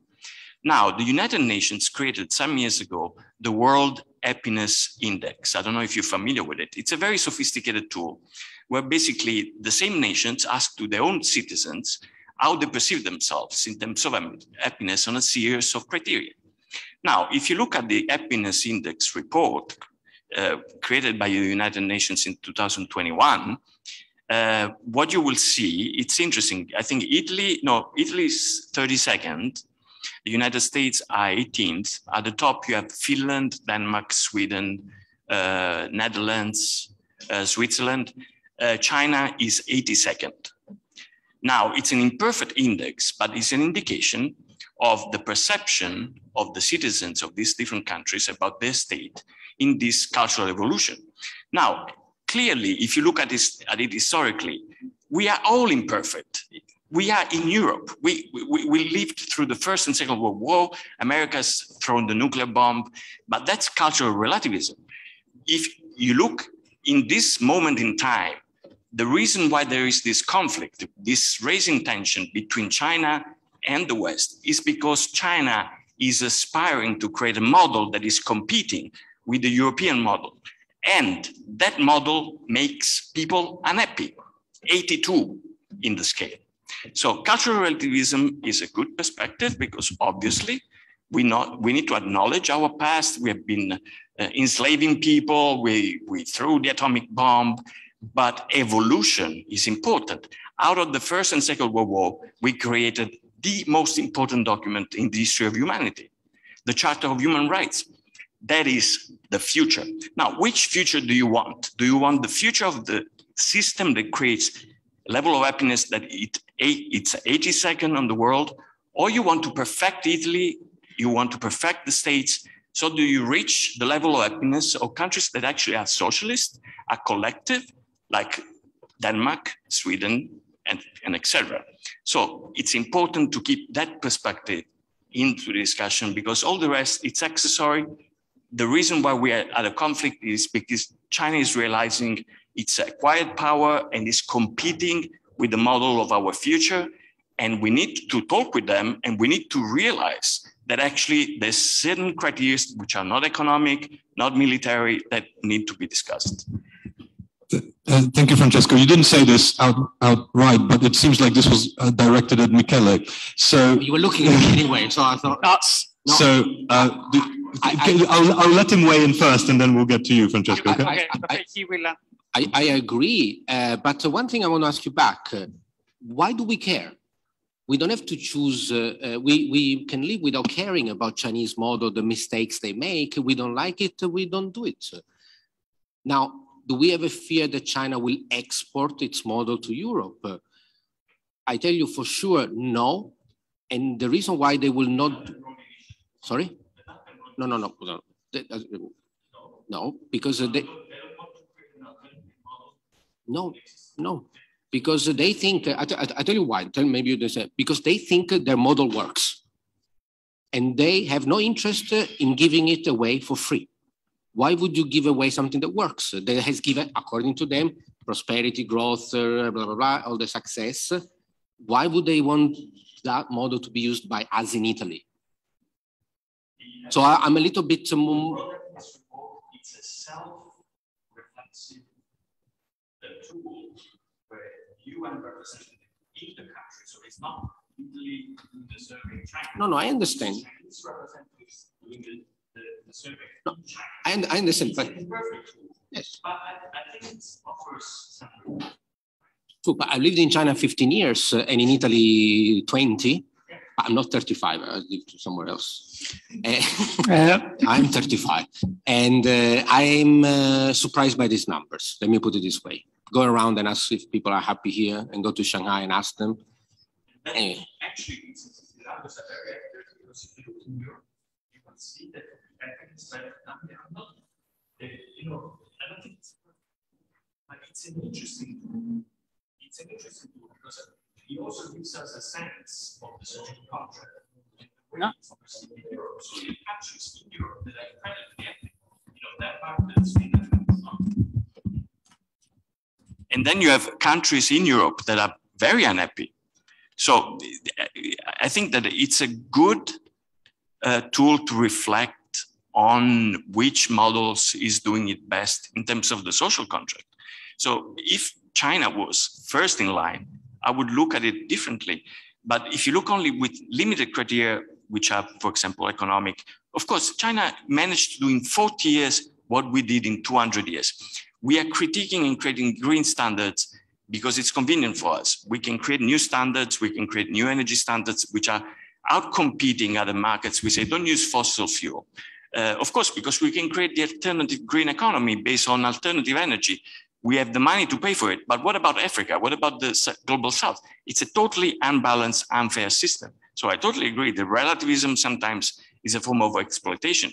Now, the United Nations created some years ago the World Happiness Index. I don't know if you're familiar with it. It's a very sophisticated tool where basically the same nations ask to their own citizens how they perceive themselves in terms of happiness on a series of criteria. Now, if you look at the Happiness Index report created by the United Nations in 2021, what you will see, it's interesting. I think Italy is 32nd. The United States are 18th. At the top, you have Finland, Denmark, Sweden, Netherlands, Switzerland. China is 82nd. Now, it's an imperfect index, but it's an indication of the perception of the citizens of these different countries about their state in this cultural evolution. Now, clearly, if you look at it historically, we are all imperfect. We are in Europe. We lived through the First and Second World War. America's thrown the nuclear bomb, but that's cultural relativism. If you look in this moment in time, the reason why there is this conflict, this raising tension between China and the West, is because China is aspiring to create a model that is competing with the European model. And that model makes people unhappy, 82 in the scale. So cultural relativism is a good perspective because obviously we need to acknowledge our past. We have been enslaving people. We threw the atomic bomb, but evolution is important. Out of the First and Second World War, we created the most important document in the history of humanity, the Charter of Human Rights. That is the future. Now, which future do you want? Do you want the future of the system that creates a level of happiness that it's 82nd on the world, or you want to perfect Italy, you want to perfect the states? So do you reach the level of happiness of countries that actually are socialist, are collective, like Denmark, Sweden, and etc. So it's important to keep that perspective into the discussion because all the rest, it's accessory. The reason why we are at a conflict is because China is realizing it's acquired power and is competing with the model of our future. And we need to talk with them and we need to realize that actually there's certain criteria which are not economic, not military, that need to be discussed. Thank you, Francesco. You didn't say this outright, but it seems like this was directed at Michele. So you were looking at me anyway, so I thought that's. No. So I'll let him weigh in first, and then we'll get to you, Francesco. Okay? I agree, but one thing I want to ask you back: why do we care? We don't have to choose. We can live without caring about Chinese model, the mistakes they make. We don't like it, we don't do it. Now, do we have a fear that China will export its model to Europe? I tell you for sure, no. And the reason why they will not. Sorry? No. No, because they. No. Because they think, I tell you why, maybe you say, because they think their model works. And they have no interest in giving it away for free. Why would you give away something that works? That has given, according to them, prosperity, growth, blah, blah, blah, all the success. Why would they want that model to be used by us in Italy? So I'm a little bit more... It's a self-reflexive tool where you are represented in the country. So it's not Italy serving China. No, I understand. Chinese representatives doing the survey. No, I understand. But, yes. But I think it offers something. True, but I lived in China 15 years and in Italy 20. I'm not 35, I lived somewhere else. I'm 35. And I'm surprised by these numbers. Let me put it this way. Go around and ask if people are happy here and go to Shanghai and ask them. Anyway. Actually, these numbers are very accurate because if you look in Europe, you can see that it's better than they are not. I don't think it's perfect. But it's an interesting tool. It's an interesting tool because it also gives us a sense of the social contract and the way it's perceived in Europe. So you actually see Europe that are incredibly happy. That part that's been and then you have countries in Europe that are very unhappy. So I think that it's a good tool to reflect on which models is doing it best in terms of the social contract. So if China was first in line, I would look at it differently. But if you look only with limited criteria, which are, for example, economic, of course, China managed to do in 40 years what we did in 200 years. We are critiquing and creating green standards because it's convenient for us. We can create new standards, we can create new energy standards, which are outcompeting other markets. We say, don't use fossil fuel. Of course, because we can create the alternative green economy based on alternative energy. We have the money to pay for it. But what about Africa? What about the global south? It's a totally unbalanced, unfair system. So I totally agree that relativism sometimes is a form of exploitation.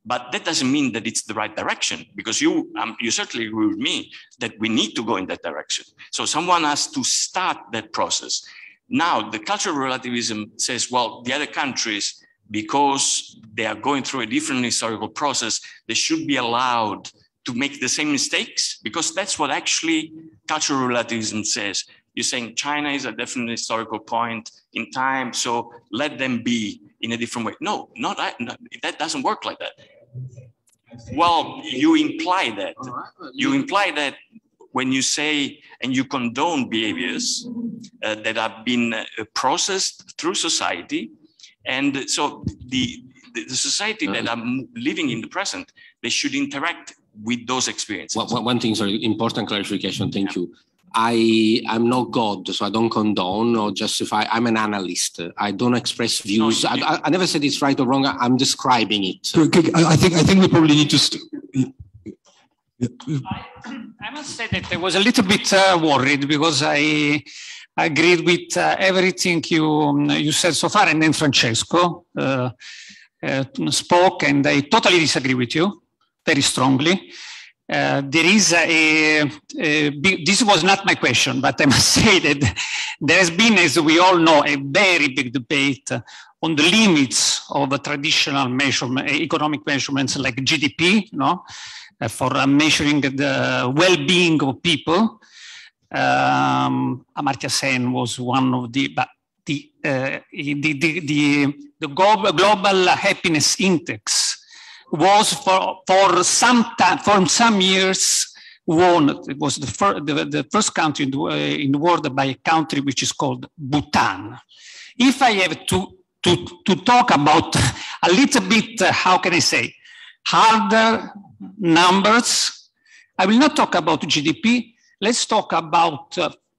But that doesn't mean that it's the right direction, because you certainly agree with me that we need to go in that direction. So someone has to start that process. Now, the cultural relativism says, well, the other countries, because they are going through a different historical process, they should be allowed to make the same mistakes, because that's what actually cultural relativism says. You're saying China is a different historical point in time, so let them be in a different way. No, that doesn't work like that. Well, you imply that. You imply that when you say and you condone behaviors that have been processed through society. And so the society that are living in the present, they should interact with those experiences. One thing, sorry, important clarification, thank you. I'm not God, so I don't condone or justify. I'm an analyst. I don't express views. No, I never said it's right or wrong. I'm describing it. I think we probably need to. I must say that I was a little bit worried, because I agreed with everything you said so far, and then Francesco spoke, and I totally disagree with you very strongly. There is this was not my question, but I must say that there has been, as we all know, a very big debate on the limits of traditional economic measurements like GDP, for measuring the well-being of people. Amartya Sen was one of the global happiness index was for some years won. It was the first country in the world by a country which is called Bhutan. If I have to talk about a little bit, how can I say, harder numbers, I will not talk about GDP. Let's talk about,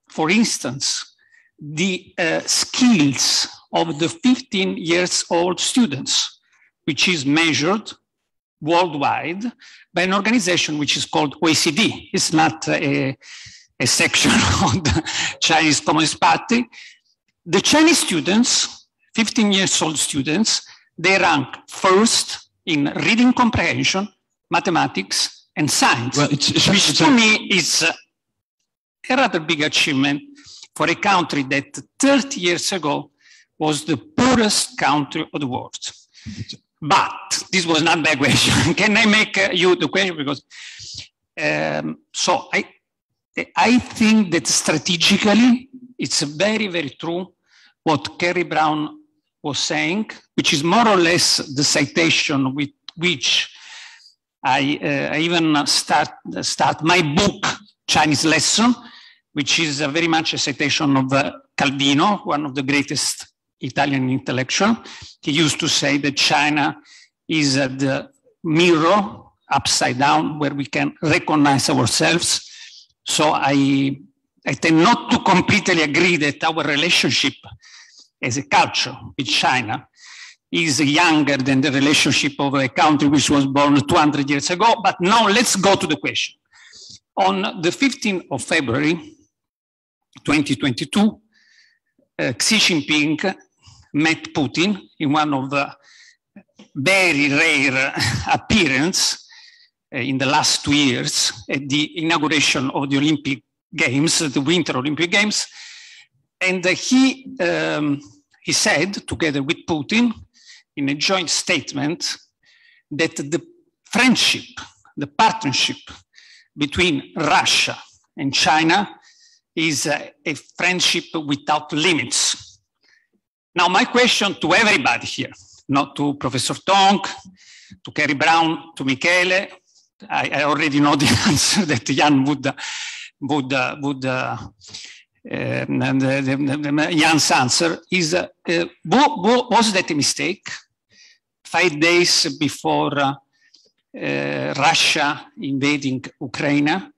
for instance, the skills of the 15 years old students, which is measured worldwide by an organization which is called OECD. It's not a section of the Chinese Communist Party. The Chinese students, 15 years old students, they rank first in reading comprehension, mathematics, and science, which to me is a rather big achievement for a country that 30 years ago was the poorest country of the world. But this was not my question. Can I make you the question? Because so I think that strategically it's very, very true what Kerry Brown was saying, which is more or less the citation with which I even start my book, Chinese Lesson, which is very much a citation of Calvino, one of the greatest Italian intellectual. He used to say that China is the mirror upside down where we can recognize ourselves. So I tend not to completely agree that our relationship as a culture with China is younger than the relationship of a country which was born 200 years ago. But now let's go to the question. On the 15th of February, 2022, Xi Jinping met Putin in one of the very rare appearances in the last 2 years at the inauguration of the Olympic Games, the Winter Olympic Games. And he said, together with Putin, in a joint statement, that the friendship, the partnership between Russia and China is a friendship without limits. Now, my question to everybody here, not to Professor Tong, to Kerry Brown, to Michele, I already know the answer that Jan Jan's answer is, was that a mistake? 5 days before Russia invading Ukraine,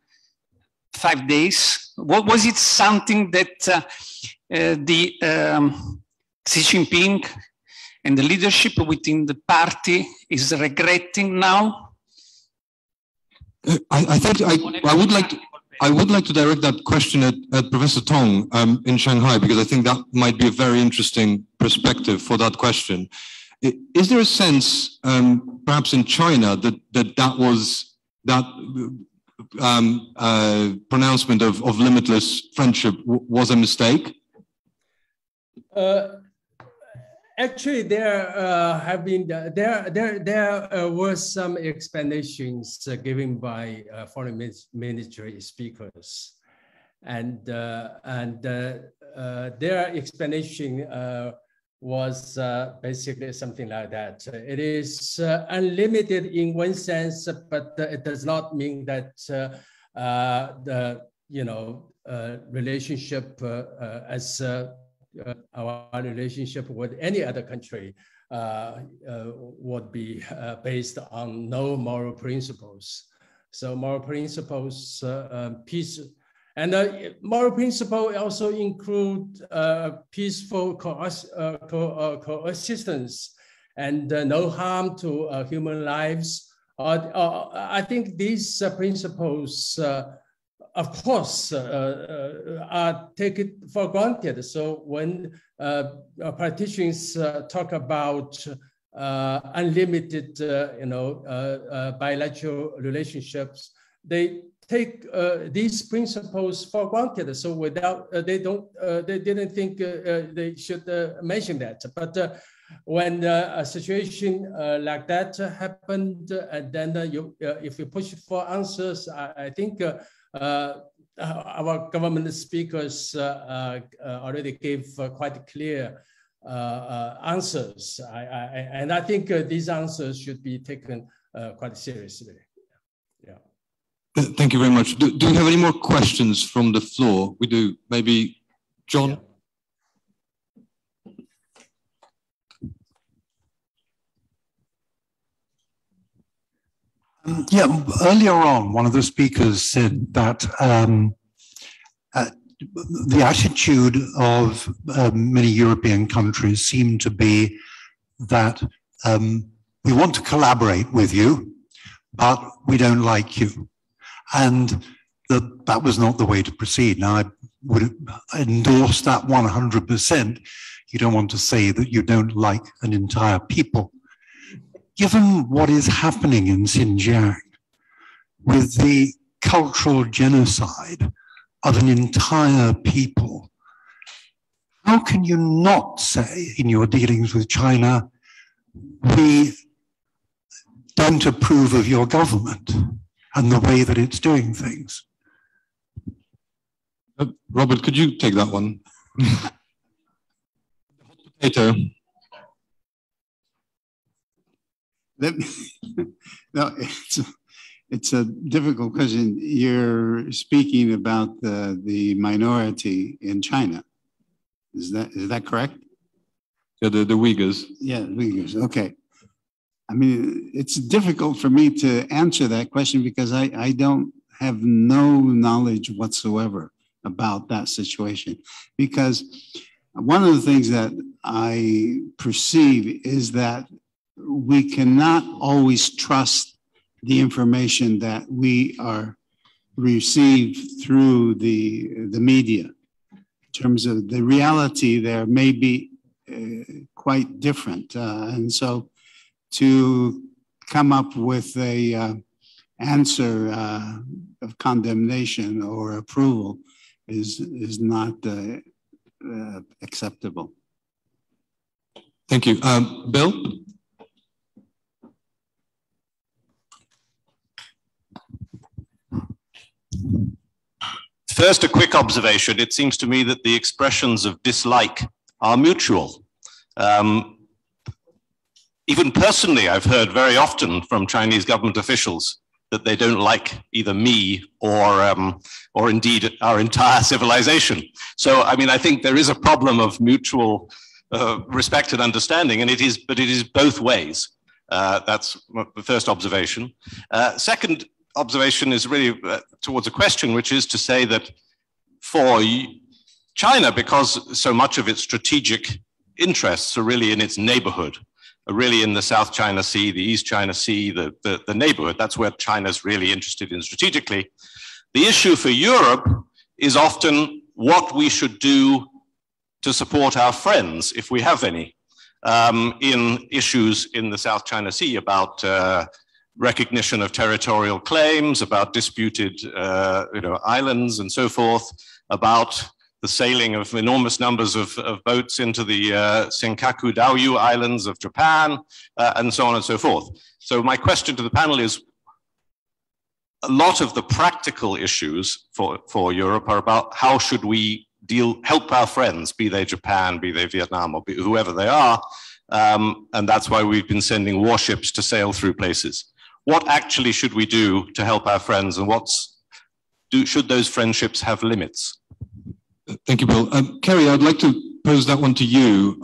5 days. Was it something that Xi Jinping and the leadership within the party is regretting now? I would like to direct that question at Professor Tong in Shanghai, because I think that might be a very interesting perspective for that question. Is there a sense, perhaps in China, that pronouncement of limitless friendship was a mistake? Actually, there were some explanations given by foreign ministry speakers, and their explanation was basically something like that. It is unlimited in one sense, but it does not mean that the relationship as our relationship with any other country would be based on no moral principles. So moral principles, peace, and moral principles also include peaceful coexistence and no harm to human lives. I think these principles of course, are taken for granted. So when politicians talk about unlimited, bilateral relationships, they take these principles for granted. So without, they didn't think they should mention that. But when a situation like that happened, and then if you push for answers, I think. Our government speakers already gave quite clear answers, and I think these answers should be taken quite seriously. Yeah. Thank you very much. Do you have any more questions from the floor? We do. Maybe John. Yeah. Yeah, earlier on, one of the speakers said that the attitude of many European countries seemed to be that we want to collaborate with you, but we don't like you. And that was not the way to proceed. Now, I would endorse that 100%. You don't want to say that you don't like an entire people. Given what is happening in Xinjiang with the cultural genocide of an entire people, how can you not say in your dealings with China, we don't approve of your government and the way that it's doing things? Robert, could you take that one? Potato. No, it's a difficult question. You're speaking about the minority in China. Is that correct? Yeah, the Uyghurs. Yeah, Uyghurs. Okay. I mean, it's difficult for me to answer that question because I don't have no knowledge whatsoever about that situation. Because one of the things that I perceive is that we cannot always trust the information that we are received through the media. In terms of the reality, there may be quite different. And so to come up with a answer of condemnation or approval is not acceptable. Thank you. Bill? First, a quick observation. It seems to me that the expressions of dislike are mutual. Even personally, I've heard very often from Chinese government officials that they don't like either me or indeed our entire civilization. So, I mean, I think there is a problem of mutual respect and understanding, and it is both ways. That's the first observation. Second observation is really towards a question, which is to say that for China, because so much of its strategic interests are really in its neighborhood, are really in the South China Sea, the East China Sea, the neighborhood, that's where China's really interested in strategically. The issue for Europe is often what we should do to support our friends, if we have any. in issues in the South China Sea about recognition of territorial claims, about disputed islands and so forth, about the sailing of enormous numbers of boats into the Senkaku Daoyu Islands of Japan, and so on and so forth. So my question to the panel is, a lot of the practical issues for Europe are about how should we help our friends, be they Japan, be they Vietnam, or whoever they are, and that's why we've been sending warships to sail through places. What actually should we do to help our friends, and should those friendships have limits? Thank you, Bill. Kerry, I'd like to pose that one to you,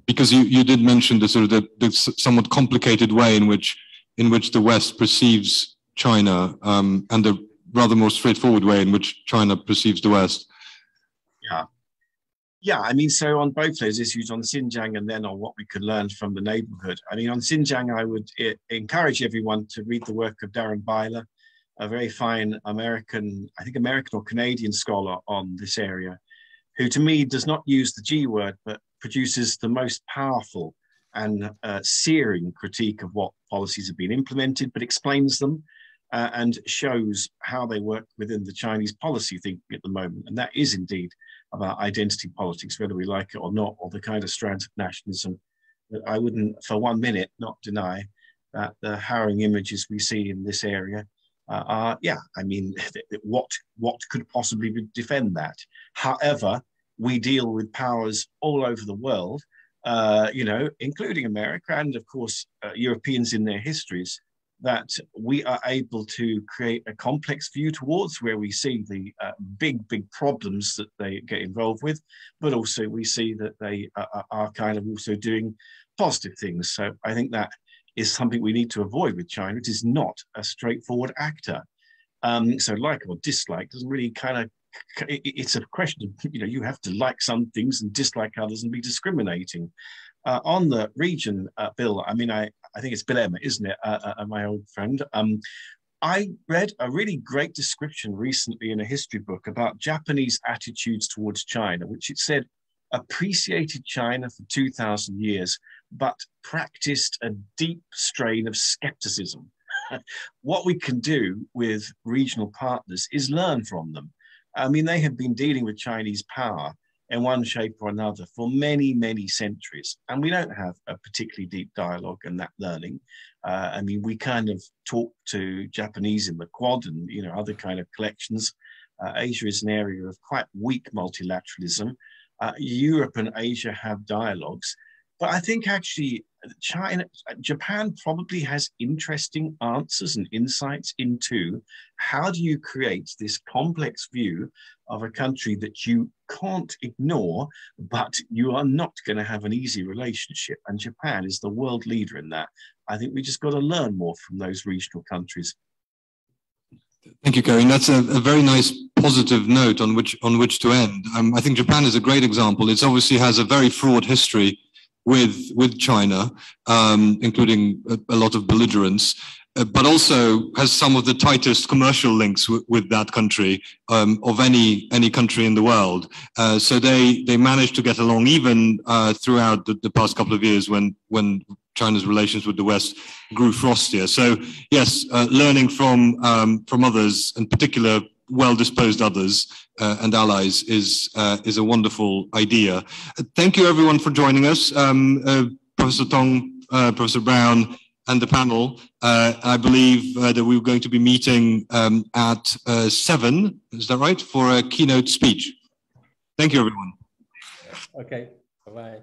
because you did mention the sort of the somewhat complicated way in which the West perceives China, and the rather more straightforward way in which China perceives the West. Yeah, I mean, so on both those issues, on Xinjiang and then on what we could learn from the neighborhood. I mean, on Xinjiang, I would encourage everyone to read the work of Darren Byler, a very fine American or Canadian scholar on this area, who to me does not use the G word, but produces the most powerful and searing critique of what policies have been implemented, but explains them and shows how they work within the Chinese policy thinking at the moment. And that is indeed about identity politics, whether we like it or not, or the kind of strands of nationalism that I wouldn't for 1 minute not deny that the harrowing images we see in this area are, I mean, what could possibly defend that? However, we deal with powers all over the world, including America and of course, Europeans in their histories, that we are able to create a complex view towards where we see the big problems that they get involved with, but also we see that they are kind of also doing positive things. So I think that is something we need to avoid with China. It is not a straightforward actor. So like or dislike doesn't really it's a question of, you have to like some things and dislike others and be discriminating. On the region, Bill, I mean, I think it's Bill Emma, isn't it? My old friend. I read a really great description recently in a history book about Japanese attitudes towards China, which it said appreciated China for 2,000 years, but practiced a deep strain of skepticism. What we can do with regional partners is learn from them. I mean, they have been dealing with Chinese power in one shape or another for many, many centuries. And we don't have a particularly deep dialogue and that learning. I mean, we kind of talk to Japanese in the Quad and, other kind of collections. Asia is an area of quite weak multilateralism. Europe and Asia have dialogues. But I think actually Japan probably has interesting answers and insights into how do you create this complex view of a country that you can't ignore, but you are not going to have an easy relationship. And Japan is the world leader in that. I think we just got to learn more from those regional countries. Thank you, Kerry. And that's a very nice positive note on which to end. I think Japan is a great example. It obviously has a very fraught history with China, including a lot of belligerence, but also has some of the tightest commercial links with that country of any country in the world. So they managed to get along even throughout the past couple of years when China's relations with the West grew frostier. So yes, learning from others, in particular well-disposed others and allies, is a wonderful idea. Thank you everyone for joining us, Professor Tong, Professor Brown, and the panel. I believe that we're going to be meeting at 7, is that right, for a keynote speech. Thank you everyone. Okay, bye-bye.